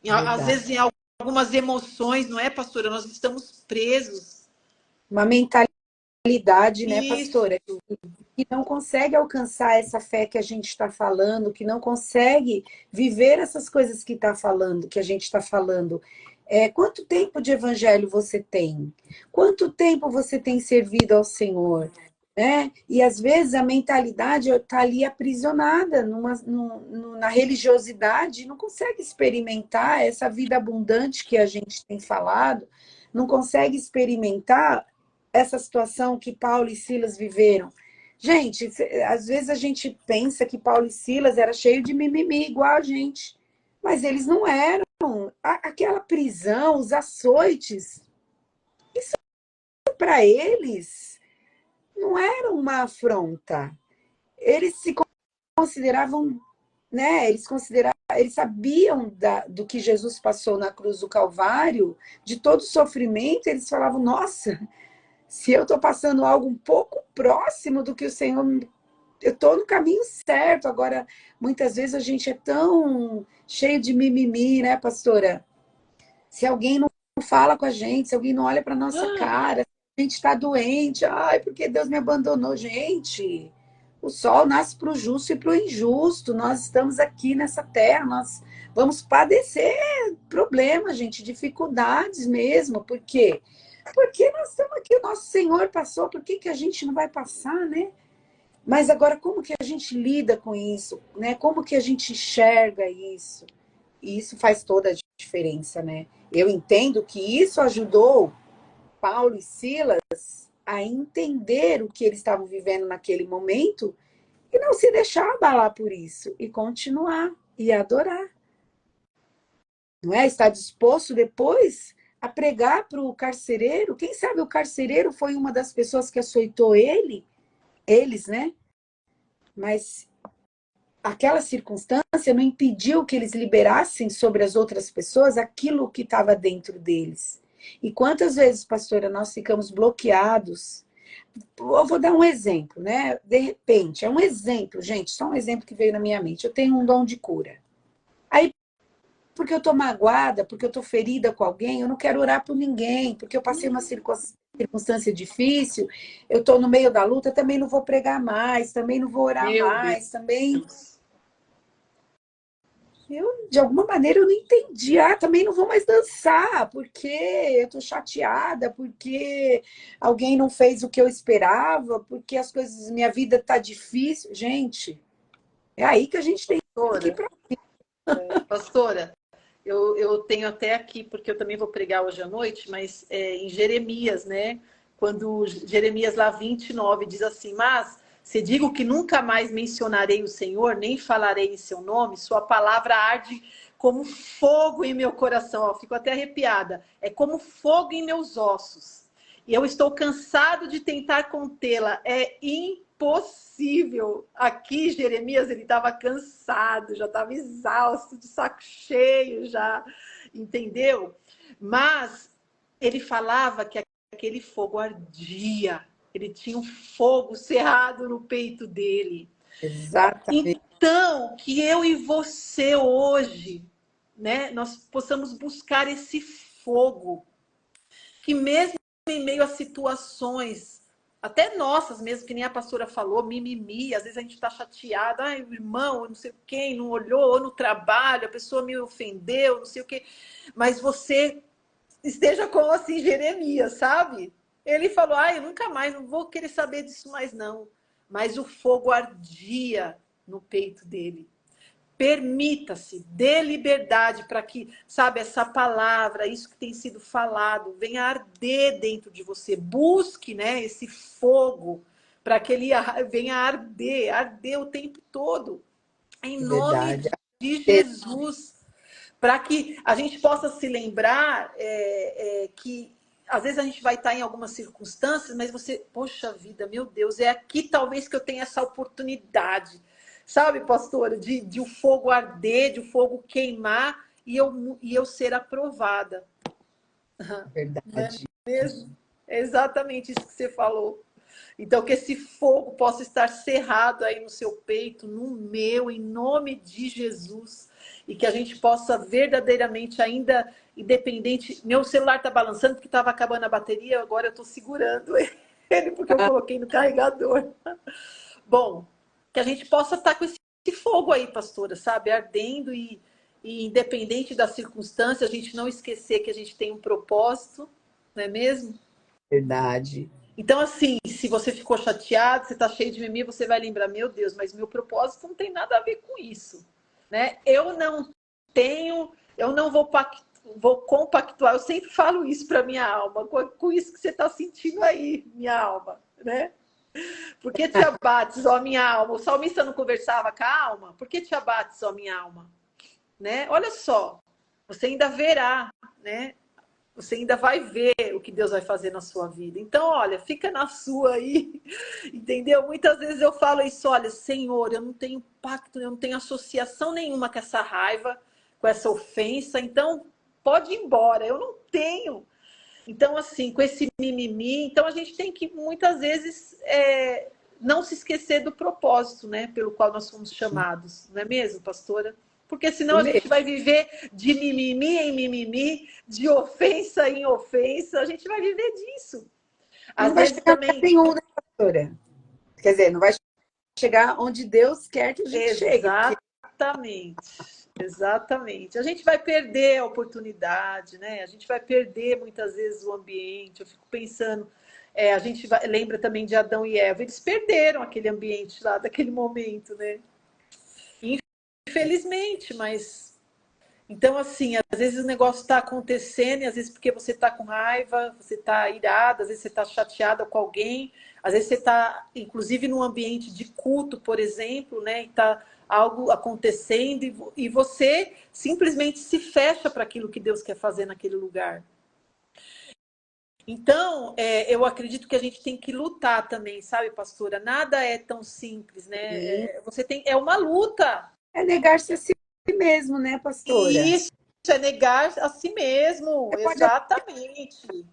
às vezes em algumas emoções, não é, pastora? Nós estamos presos. Uma mentalidade, né, pastora? Que não consegue alcançar essa fé que a gente está falando, que não consegue viver essas coisas que está falando, que a gente está falando. Quanto tempo de evangelho você tem? Quanto tempo você tem servido ao Senhor? Né? E às vezes a mentalidade está ali aprisionada na religiosidade, não consegue experimentar essa vida abundante que a gente tem falado, não consegue experimentar essa situação que Paulo e Silas viveram. Gente, às vezes a gente pensa que Paulo e Silas era cheio de mimimi, igual a gente. Mas eles não eram. Aquela prisão, os açoites, isso para eles não era uma afronta. Eles se consideravam, né? Eles sabiam do que Jesus passou na cruz do Calvário, de todo o sofrimento, eles falavam, nossa, se eu estou passando algo um pouco próximo do que o Senhor, eu estou no caminho certo. Agora, muitas vezes a gente é tão cheio de mimimi, né, pastora? Se alguém não fala com a gente, se alguém não olha para nossa cara, a gente está doente, ai, porque Deus me abandonou. Gente, o sol nasce para o justo e para o injusto. Nós estamos aqui nessa terra, nós vamos padecer problemas, gente, dificuldades mesmo. Por quê? Porque nós estamos aqui, o nosso Senhor passou, por que a gente não vai passar, né? Mas agora, como que a gente lida com isso, né? Como que a gente enxerga isso? E isso faz toda a diferença, né? Eu entendo que isso ajudou Paulo e Silas a entender o que eles estavam vivendo naquele momento e não se deixar abalar por isso, e continuar, e adorar. Não é? Estar disposto depois a pregar para o carcereiro. Quem sabe o carcereiro foi uma das pessoas que açoitou eles, né? Mas aquela circunstância não impediu que eles liberassem sobre as outras pessoas aquilo que estava dentro deles. E quantas vezes, pastora, nós ficamos bloqueados? Eu vou dar um exemplo, né? De repente, é um exemplo, gente, só um exemplo que veio na minha mente. Eu tenho um dom de cura. Aí, porque eu estou magoada, porque eu estou ferida com alguém, eu não quero orar por ninguém, porque eu passei uma circunstância difícil, eu estou no meio da luta, também não vou pregar mais, também não vou orar Meu mais, também. Deus. Eu, de alguma maneira, eu não entendi. Ah, também não vou mais dançar, porque eu estou chateada, porque alguém não fez o que eu esperava, porque as coisas, minha vida está difícil. Gente, é aí que a gente tem que ir Pastora, para. pastora, eu tenho até aqui, porque eu também vou pregar hoje à noite, mas em Jeremias, né? Quando Jeremias lá 29 diz assim, mas se digo que nunca mais mencionarei o Senhor, nem falarei em seu nome, sua palavra arde como fogo em meu coração. Ó, fico até arrepiada. É como fogo em meus ossos. E eu estou cansado de tentar contê-la. É impossível. Aqui, Jeremias, ele estava cansado, já estava exausto, de saco cheio já, entendeu? Mas ele falava que aquele fogo ardia. Ele tinha um fogo cerrado no peito dele. Exatamente. Então, que eu e você hoje, né, nós possamos buscar esse fogo, que mesmo em meio a situações, até nossas mesmo, que nem a pastora falou, mimimi, às vezes a gente está chateada, ai, o irmão, não sei quem, não olhou, ou no trabalho, a pessoa me ofendeu, não sei o quê, mas você esteja como assim, Jeremias, sabe? Ele falou, ai, eu nunca mais, não vou querer saber disso mais não, mas o fogo ardia no peito dele. Permita-se, dê liberdade para que, sabe, essa palavra, isso que tem sido falado, venha arder dentro de você. Busque, né, esse fogo para que ele venha arder, arder o tempo todo. Em nome Verdade. de Jesus. Para que a gente possa se lembrar que às vezes a gente vai estar em algumas circunstâncias, mas você, poxa vida, meu Deus, é aqui talvez que eu tenha essa oportunidade. Sabe, pastora, de o fogo arder, de o fogo queimar e eu ser aprovada. Não é Verdade. mesmo? É exatamente isso que você falou. Então, que esse fogo possa estar cerrado aí no seu peito, no meu, em nome de Jesus. E que a gente possa verdadeiramente ainda, independente... Meu celular está balançando porque estava acabando a bateria, agora eu estou segurando ele porque eu coloquei no carregador. Bom, que a gente possa estar com esse fogo aí, pastora, sabe? Ardendo e independente da circunstância, a gente não esquecer que a gente tem um propósito, não é mesmo? Verdade. Então, assim, se você ficou chateado, você está cheio de mimimi, você vai lembrar, meu Deus, mas meu propósito não tem nada a ver com isso. Né? Eu não vou compactuar, eu sempre falo isso para minha alma, com isso que você está sentindo aí, minha alma. Né? Por que te abates, ó minha alma? O salmista não conversava com a alma? Por que te abates, ó minha alma? Né? Olha só, você ainda verá, né? Você ainda vai ver o que Deus vai fazer na sua vida. Então, olha, fica na sua aí, entendeu? Muitas vezes eu falo isso, olha, Senhor, eu não tenho pacto, eu não tenho associação nenhuma com essa raiva, com essa ofensa, então pode ir embora, eu não tenho. Então, assim, com esse mimimi, então a gente tem que, muitas vezes, não se esquecer do propósito, né, pelo qual nós fomos chamados, não é mesmo, pastora? Porque senão a gente vai viver de mimimi em mimimi, de ofensa em ofensa, a gente vai viver disso. E não Às vai vezes chegar a lugar também... nenhum, né, pastora? Quer dizer, não vai chegar onde Deus quer que a gente chegue. Porque... Exatamente, exatamente. A gente vai perder a oportunidade, né? A gente vai perder muitas vezes o ambiente. Eu fico pensando, a gente lembra também de Adão e Eva, eles perderam aquele ambiente lá, daquele momento, né? Infelizmente, mas... Então, assim, às vezes o negócio está acontecendo, e às vezes porque você está com raiva, você está irado, às vezes você está chateada com alguém, às vezes você está, inclusive, num ambiente de culto, por exemplo, né? E está algo acontecendo e você simplesmente se fecha para aquilo que Deus quer fazer naquele lugar. Então, eu acredito que a gente tem que lutar também, sabe, pastora? Nada é tão simples, né? É uma luta. É negar-se a si mesmo, né, pastora? Isso é negar a si mesmo, Você pode exatamente.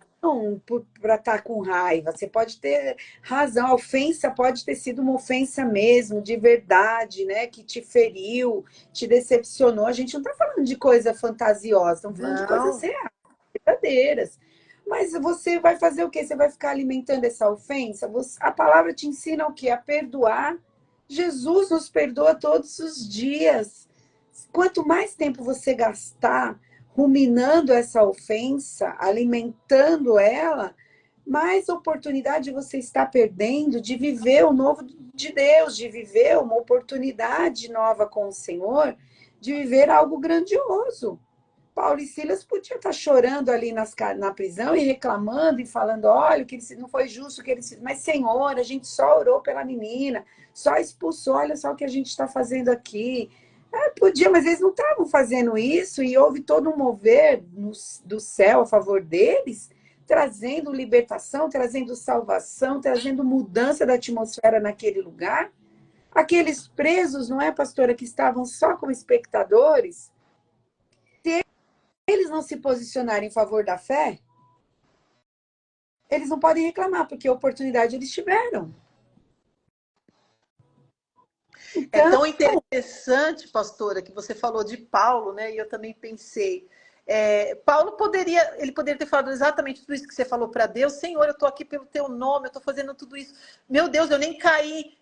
para estar com raiva. Você pode ter razão. A ofensa pode ter sido uma ofensa mesmo, de verdade, né? Que te feriu, te decepcionou. A gente não está falando de coisa fantasiosa, estamos falando de coisas Não. reais, verdadeiras. Mas você vai fazer o quê? Você vai ficar alimentando essa ofensa? A palavra te ensina o quê? A perdoar. Jesus nos perdoa todos os dias. Quanto mais tempo você gastar ruminando essa ofensa, alimentando ela, mais oportunidade você está perdendo de viver o novo de Deus, de viver uma oportunidade nova com o Senhor, de viver algo grandioso. Paulo e Silas podiam estar chorando ali na prisão e reclamando e falando, olha, que não foi justo o que eles fizeram. Mas, Senhor, a gente só orou pela menina, só expulsou, olha só o que a gente está fazendo aqui. Podia, mas eles não estavam fazendo isso e houve todo um mover do céu a favor deles, trazendo libertação, trazendo salvação, trazendo mudança da atmosfera naquele lugar. Aqueles presos, não é, pastora, que estavam só como espectadores, se eles não se posicionarem em favor da fé, eles não podem reclamar, porque a oportunidade eles tiveram. É Então, tão interessante, pastora, que você falou de Paulo, né? E eu também pensei. Paulo ele poderia ter falado exatamente tudo isso que você falou para Deus. Senhor, eu estou aqui pelo teu nome, eu estou fazendo tudo isso. Meu Deus, eu nem caí.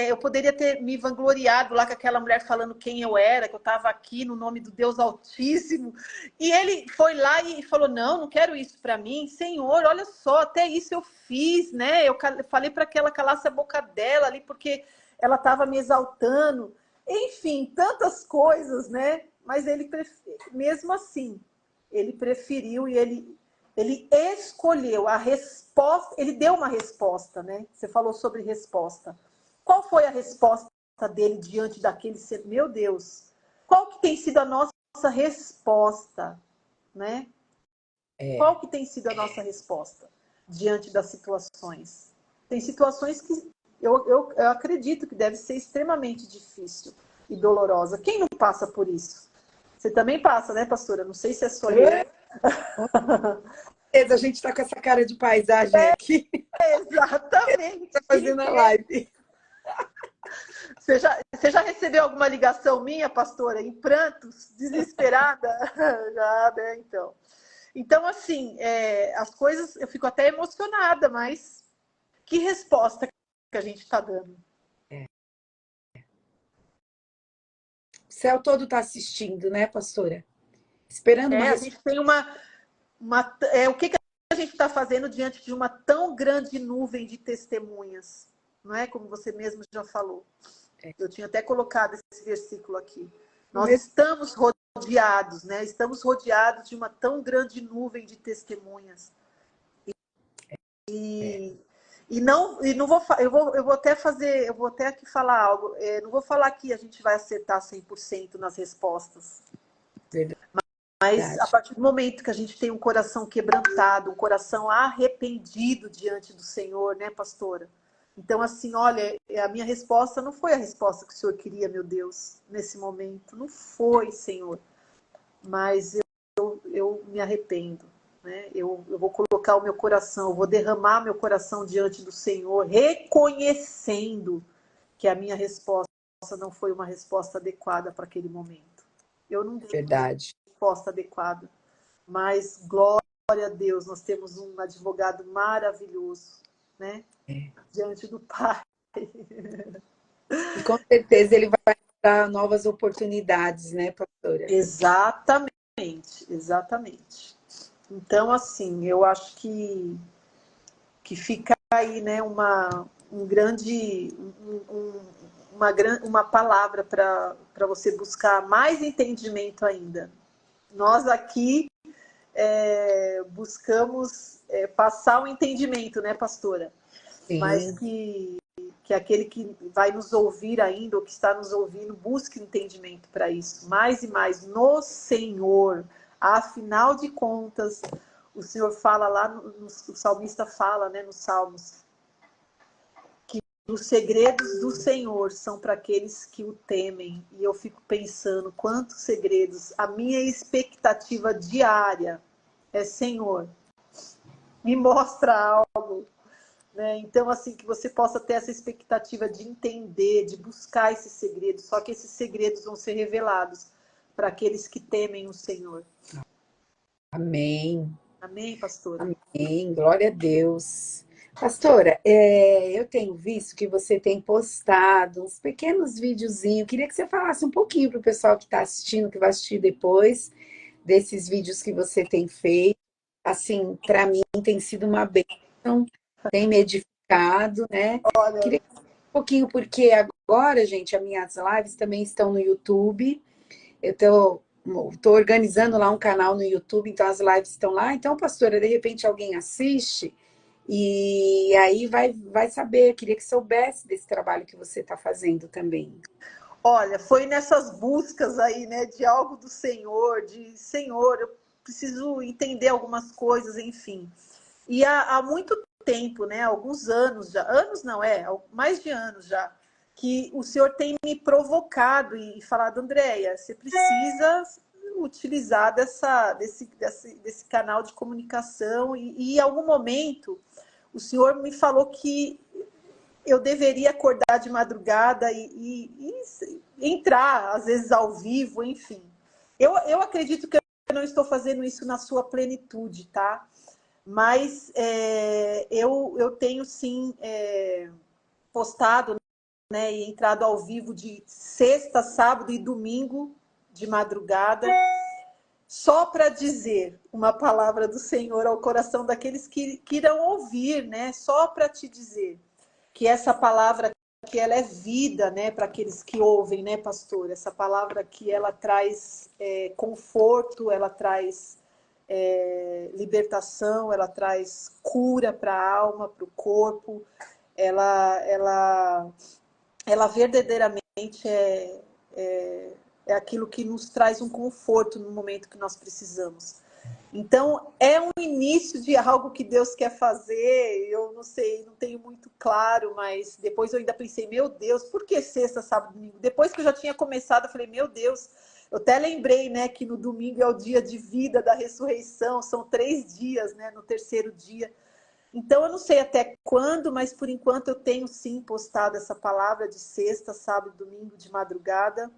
Eu poderia ter me vangloriado lá com aquela mulher falando quem eu era, que eu estava aqui no nome do Deus Altíssimo. E ele foi lá e falou: não, não quero isso para mim. Senhor, olha só, até isso eu fiz, né? Eu falei para que ela calasse a boca dela ali, porque ela estava me exaltando. Enfim, tantas coisas, né? Mas ele, mesmo assim, ele preferiu e ele escolheu a resposta. Ele deu uma resposta, né? Você falou sobre resposta. Qual foi a resposta dele diante daquele ser? Meu Deus, qual que tem sido a nossa resposta, né? Qual que tem sido a nossa resposta diante das situações? Tem situações que eu acredito que deve ser extremamente difícil e dolorosa. Quem não passa por isso? Você também passa, né, pastora? Não sei se é só eu. a gente está com essa cara de paisagem aqui. Exatamente. Tá fazendo a live. Você já recebeu alguma ligação minha, pastora, em prantos, desesperada? Já, né? Então, assim, as coisas, eu fico até emocionada, mas que resposta que a gente está dando? O céu todo está assistindo, né, pastora? Esperando uma A gente tem o que a gente está fazendo diante de uma tão grande nuvem de testemunhas, não é? Como você mesmo já falou. Eu tinha até colocado esse versículo aqui. Nós estamos rodeados, né? Estamos rodeados de uma tão grande nuvem de testemunhas. E não vou, eu vou até aqui falar algo. Não vou falar que a gente vai acertar 100% nas respostas. Verdade. Mas a partir do momento que a gente tem um coração quebrantado, um coração arrependido diante do Senhor, né, pastora? Então, assim, olha, a minha resposta não foi a resposta que o Senhor queria, meu Deus, nesse momento. Não foi, Senhor. Mas eu me arrependo, né? Eu vou colocar o meu coração, eu vou derramar meu coração diante do Senhor, reconhecendo que a minha resposta não foi uma resposta adequada para aquele momento. Eu não dei resposta adequada. Mas, glória a Deus, nós temos um advogado maravilhoso, né? Diante do Pai. E com certeza ele vai dar novas oportunidades, né, pastora? Exatamente. Então, assim, eu acho que fica aí, né, uma palavra para você buscar mais entendimento ainda. Nós aqui buscamos passar o entendimento, né, pastora? Sim. Mas que aquele que vai nos ouvir ainda, ou que está nos ouvindo, busque entendimento para isso, mais e mais no Senhor. Afinal de contas, o Senhor fala lá, o salmista fala, né, nos Salmos, que os segredos do Senhor são para aqueles que o temem. E eu fico pensando, quantos segredos. A minha expectativa diária é: Senhor, me mostra algo, né? Então, assim, que você possa ter essa expectativa de entender, de buscar esses segredos, só que esses segredos vão ser revelados para aqueles que temem o Senhor. Amém. Amém, pastora? Amém. Glória a Deus. Pastora, eu tenho visto que você tem postado uns pequenos videozinhos. Queria que você falasse um pouquinho para o pessoal que está assistindo, que vai assistir depois, desses vídeos que você tem feito. Assim, para mim tem sido uma bênção, tem me edificado, né? Olha, Queria um pouquinho, porque agora, gente, as minhas lives também estão no YouTube. Eu tô organizando lá um canal no YouTube, então as lives estão lá. Então, pastora, de repente alguém assiste e aí vai saber. Eu queria que soubesse desse trabalho que você está fazendo também. olha, foi nessas buscas aí, né, de algo do Senhor, de Senhor, eu preciso entender algumas coisas, enfim. E há muito tempo, né, alguns anos já, anos não, mais de anos já, que o Senhor tem me provocado e falado, Andréia, você precisa utilizar desse canal de comunicação e em algum momento o Senhor me falou que eu deveria acordar de madrugada e entrar, às vezes, ao vivo, enfim. Eu acredito que eu não estou fazendo isso na sua plenitude, tá? Mas eu tenho, sim, postado, né, e entrado ao vivo de sexta, sábado e domingo de madrugada, só para dizer uma palavra do Senhor ao coração daqueles que irão ouvir, né? Só para te dizer que essa palavra que ela é vida, né, para aqueles que ouvem, né, pastor? Essa palavra que ela traz conforto, ela traz libertação, ela traz cura para a alma, para o corpo, ela verdadeiramente é aquilo que nos traz um conforto no momento que nós precisamos. Então, é um início de algo que Deus quer fazer. Eu não sei, não tenho muito claro, mas depois eu ainda pensei, meu Deus, por que sexta, sábado, domingo? Depois que eu já tinha começado, eu falei, meu Deus, eu até lembrei, né, que no domingo é o dia de vida da ressurreição, são 3 dias, né, no terceiro dia. Então, eu não sei até quando, mas por enquanto eu tenho sim postado essa palavra de sexta, sábado, domingo, de madrugada.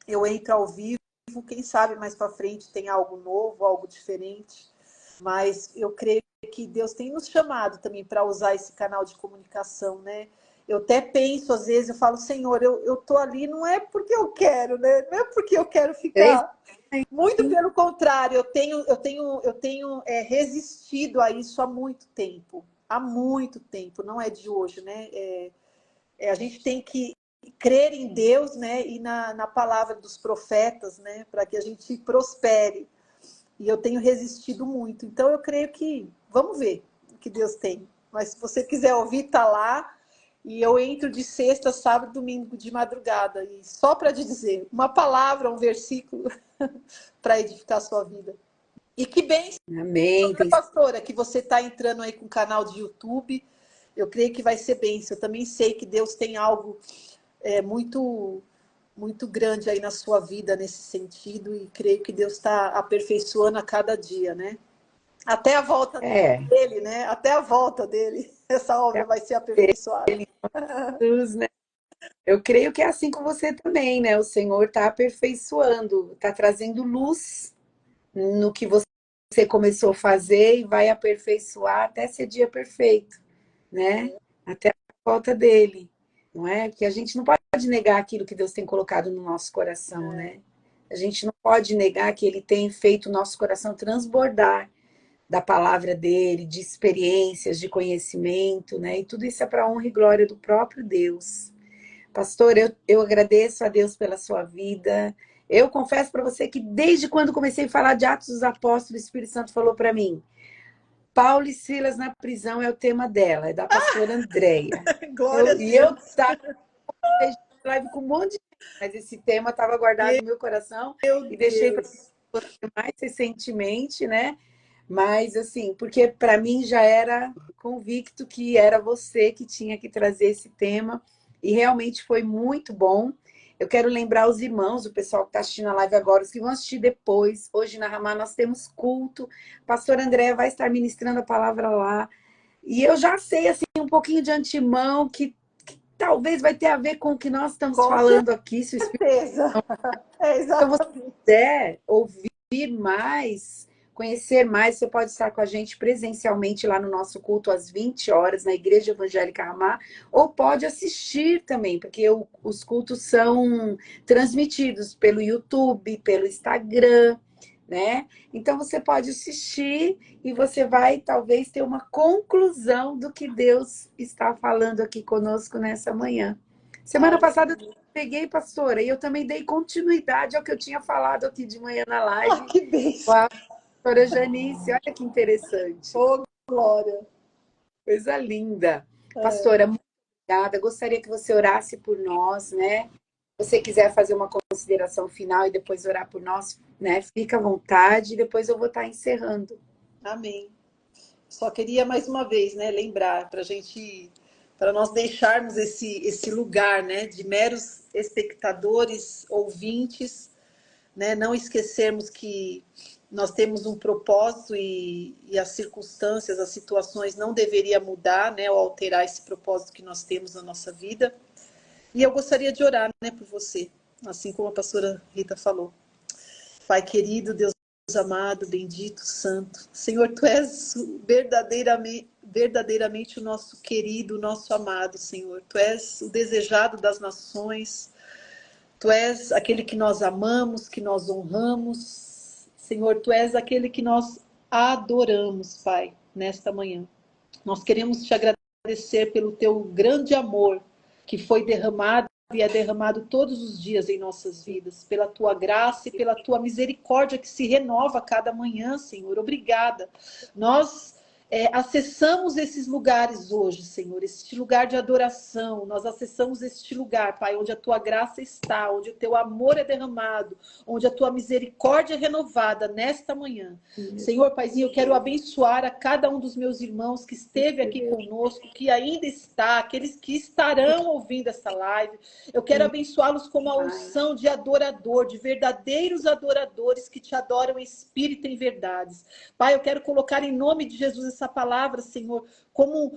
Eu entro ao vivo, quem sabe mais para frente tem algo novo, algo diferente. Mas eu creio que Deus tem nos chamado também para usar esse canal de comunicação, né? Eu até penso, às vezes, eu falo, Senhor, eu tô ali, não é porque eu quero, né? Não é porque eu quero ficar. Muito pelo contrário, eu tenho resistido a isso há muito tempo, não é de hoje, né? A gente tem que crer em Deus, né? E na palavra dos profetas, né? Para que a gente prospere. E eu tenho resistido muito. Então eu creio que vamos ver o que Deus tem. Mas se você quiser ouvir, tá lá. E eu entro de sexta, sábado, domingo de madrugada. E só para te dizer, uma palavra, um versículo para edificar a sua vida. E que bênção, Amém. pastora, que você está entrando aí com o canal de YouTube. Eu creio que vai ser bênção. Eu também sei que Deus tem algo muito, muito grande aí na sua vida nesse sentido. E creio que Deus está aperfeiçoando a cada dia, né? Até a volta É, dele, né? Até a volta dele, essa obra vai ser aperfeiçoada. Jesus, né? Eu creio que é assim com você também, né? O Senhor está aperfeiçoando, está trazendo luz no que você começou a fazer e vai aperfeiçoar até ser dia perfeito, né? Até a volta dele, não é? Porque a gente não pode negar aquilo que Deus tem colocado no nosso coração, né? A gente não pode negar que ele tem feito o nosso coração transbordar da palavra dele, de experiências, de conhecimento, né? E tudo isso é para honra e glória do próprio Deus. Pastor, eu agradeço a Deus pela sua vida. Eu confesso para você que desde quando comecei a falar de Atos dos Apóstolos, o Espírito Santo falou para mim: Paulo e Silas na prisão é o tema dela, é da pastora Andréia. Glória a E eu Deus. estava em live com um monte de gente, mas esse tema estava guardado no meu coração Meu e deixei para Deus. você mais recentemente, né? Mas assim, porque para mim já era convicto que era você que tinha que trazer esse tema e realmente foi muito bom. Eu quero lembrar os irmãos, o pessoal que está assistindo a live agora, os que vão assistir depois. Hoje na Ramá nós temos culto. Pastor André vai estar ministrando a palavra lá. E eu já sei, assim, um pouquinho de antemão que talvez vai ter a ver com o que nós estamos Com falando aqui. Se o Espírito certeza. É então, você exatamente. quiser ouvir mais, conhecer mais, você pode estar com a gente presencialmente lá no nosso culto às 20 horas, na Igreja Evangélica Ramá, ou pode assistir também, porque os cultos são transmitidos pelo YouTube, pelo Instagram, né? Então você pode assistir e você vai talvez ter uma conclusão do que Deus está falando aqui conosco nessa manhã. Semana passada peguei, pastora, e eu também dei continuidade ao que eu tinha falado aqui de manhã na live Que com bênção. a pastora Janice. Olha que interessante. Ô, glória. Coisa linda. Pastora, muito obrigada. Gostaria que você orasse por nós, né? Se você quiser fazer uma consideração final e depois orar por nós, né? Fica à vontade e depois eu vou estar encerrando. Amém. Só queria mais uma vez, né, lembrar para nós deixarmos esse lugar, né, de meros espectadores, ouvintes, né, não esquecermos que nós temos um propósito e as circunstâncias, as situações não deveriam mudar, né, ou alterar esse propósito que nós temos na nossa vida. E eu gostaria de orar, né, por você, assim como a pastora Rita falou. Pai querido, Deus amado, bendito, santo. Senhor, Tu és verdadeiramente o nosso querido, o nosso amado, Senhor. Tu és o desejado das nações. Tu és aquele que nós amamos, que nós honramos. Senhor, Tu és aquele que nós adoramos, Pai, nesta manhã. Nós queremos te agradecer pelo Teu grande amor que foi derramado e é derramado todos os dias em nossas vidas, pela Tua graça e pela Tua misericórdia que se renova a cada manhã, Senhor. Obrigada. Nós acessamos esses lugares hoje, Senhor, este lugar de adoração. Nós acessamos este lugar, Pai, onde a Tua graça está, onde o Teu amor é derramado, onde a Tua misericórdia é renovada nesta manhã. Senhor, Paizinho, eu quero abençoar a cada um dos meus irmãos que esteve aqui conosco, que ainda está, aqueles que estarão ouvindo essa live. Eu quero abençoá-los com uma unção de adorador, de verdadeiros adoradores que te adoram em espírito e em verdades. Pai, eu quero colocar em nome de Jesus essa palavra, Senhor, como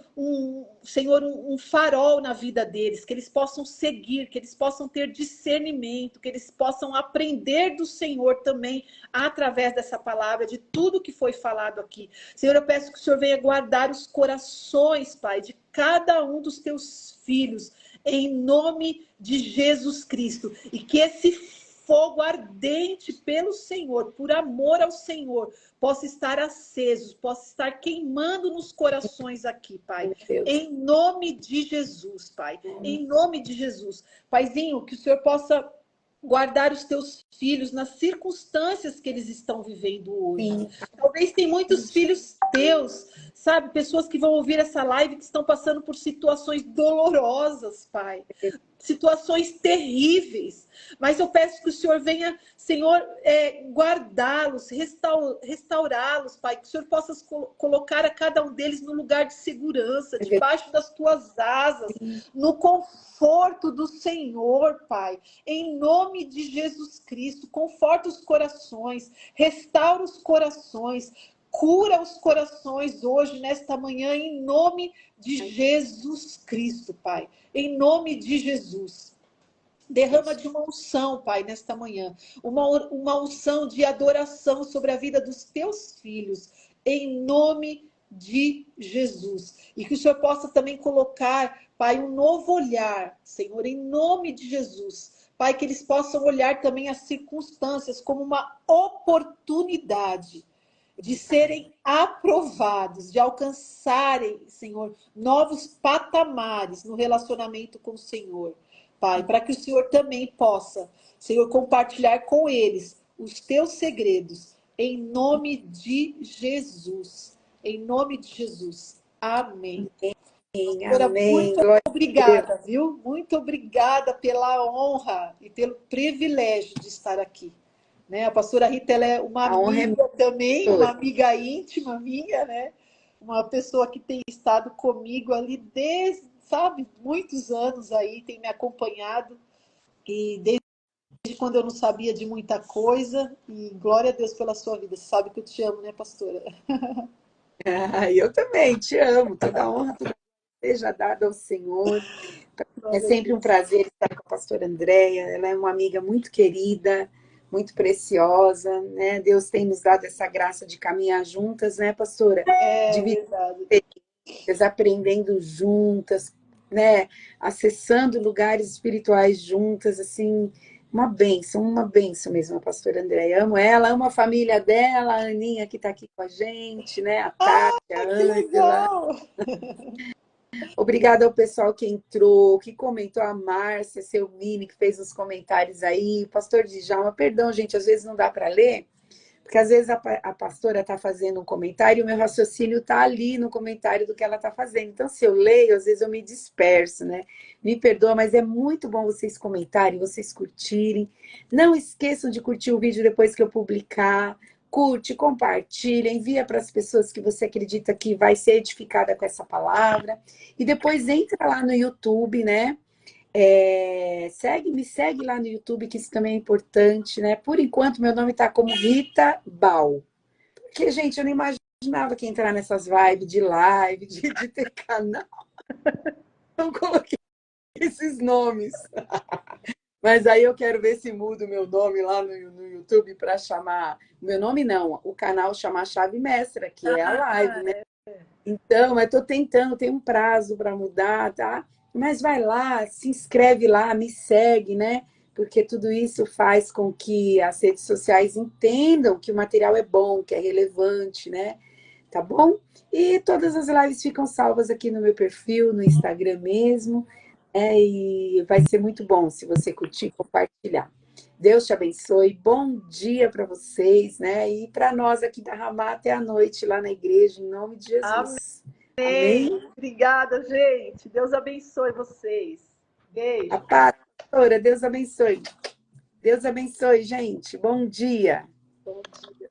Senhor, um farol na vida deles, que eles possam seguir, que eles possam ter discernimento, que eles possam aprender do Senhor também, através dessa palavra, de tudo que foi falado aqui. Senhor, eu peço que o Senhor venha guardar os corações, Pai, de cada um dos teus filhos, em nome de Jesus Cristo, e que esse fogo ardente pelo Senhor, por amor ao Senhor, possa estar aceso, possa estar queimando nos corações aqui, Pai. Em nome de Jesus, Pai. Em nome de Jesus. Paizinho, que o Senhor possa guardar os teus filhos nas circunstâncias que eles estão vivendo hoje. Sim. Talvez tem muitos filhos teus, sabe? Pessoas que vão ouvir essa live que estão passando por situações dolorosas, Pai. Situações terríveis. Mas eu peço que o Senhor venha, Senhor, guardá-los, restaurá-los, Pai. Que o Senhor possa colocar a cada um deles no lugar de segurança, debaixo das tuas asas, no conforto do Senhor, Pai. Em nome de Jesus Cristo, conforta os corações, restaura os corações, cura os corações hoje, nesta manhã, em nome de Jesus Cristo, Pai. Em nome de Jesus. Derrama de uma unção, Pai, nesta manhã. Uma unção de adoração sobre a vida dos teus filhos. Em nome de Jesus. E que o Senhor possa também colocar, Pai, um novo olhar, Senhor, em nome de Jesus. Pai, que eles possam olhar também as circunstâncias como uma oportunidade de serem aprovados, de alcançarem, Senhor, novos patamares no relacionamento com o Senhor. Pai, para que o Senhor também possa, Senhor, compartilhar com eles os teus segredos, em nome de Jesus. Em nome de Jesus. Amém. Senhora, Amém. muito obrigada, viu? Muito obrigada pela honra e pelo privilégio de estar aqui. Né? A pastora Rita, ela é uma amiga também, uma amiga íntima minha, né? Uma pessoa que tem estado comigo ali desde, sabe, muitos anos aí, tem me acompanhado. e desde quando eu não sabia de muita coisa, e glória a Deus pela sua vida. Você sabe que eu te amo, né, pastora? Ah, eu também te amo. Toda honra, toda seja dada ao Senhor. É Glória a sempre um Deus. prazer estar com a pastora Andréia. Ela é uma amiga muito querida, muito preciosa, né? Deus tem nos dado essa graça de caminhar juntas, né, pastora? É Dividir verdade. experiências, aprendendo juntas, né? Acessando lugares espirituais juntas, assim, uma bênção mesmo, a pastora Andréia. Amo ela, amo a família dela, a Aninha que está aqui com a gente, né? A Tati, a Que Ângela. legal! Obrigada ao pessoal que entrou, que comentou, a Márcia, seu Mini, que fez os comentários aí. Pastor Djalma, perdão, gente, às vezes não dá para ler, porque às vezes a pastora está fazendo um comentário e o meu raciocínio está ali no comentário do que ela está fazendo. Então, se eu leio, às vezes eu me disperso, né? Me perdoa, mas é muito bom vocês comentarem, vocês curtirem. Não esqueçam de curtir o vídeo depois que eu publicar. Curte, compartilha, envia para as pessoas que você acredita que vai ser edificada com essa palavra. E depois entra lá no YouTube, né? Me segue lá no YouTube, que isso também é importante, né? Por enquanto, meu nome está como Rita Bal. Porque, gente, eu não imaginava que ia entrar nessas vibes de live, de ter canal. Então, coloquei esses nomes. Mas aí eu quero ver se muda o meu nome lá no YouTube para chamar. Meu nome não, o canal chamar Chave Mestra, que é a live, né? Então, eu estou tentando, tem um prazo para mudar, tá? Mas vai lá, se inscreve lá, me segue, né? Porque tudo isso faz com que as redes sociais entendam que o material é bom, que é relevante, né? Tá bom? E todas as lives ficam salvas aqui no meu perfil, no Instagram mesmo. E vai ser muito bom se você curtir e compartilhar. Deus te abençoe, bom dia para vocês, né? E para nós aqui da Ramá até a noite lá na igreja, em nome de Jesus. Amém? Obrigada, gente. Deus abençoe vocês. A Beijo. paz, pastora, Deus abençoe. Deus abençoe, gente. Bom dia. Bom dia.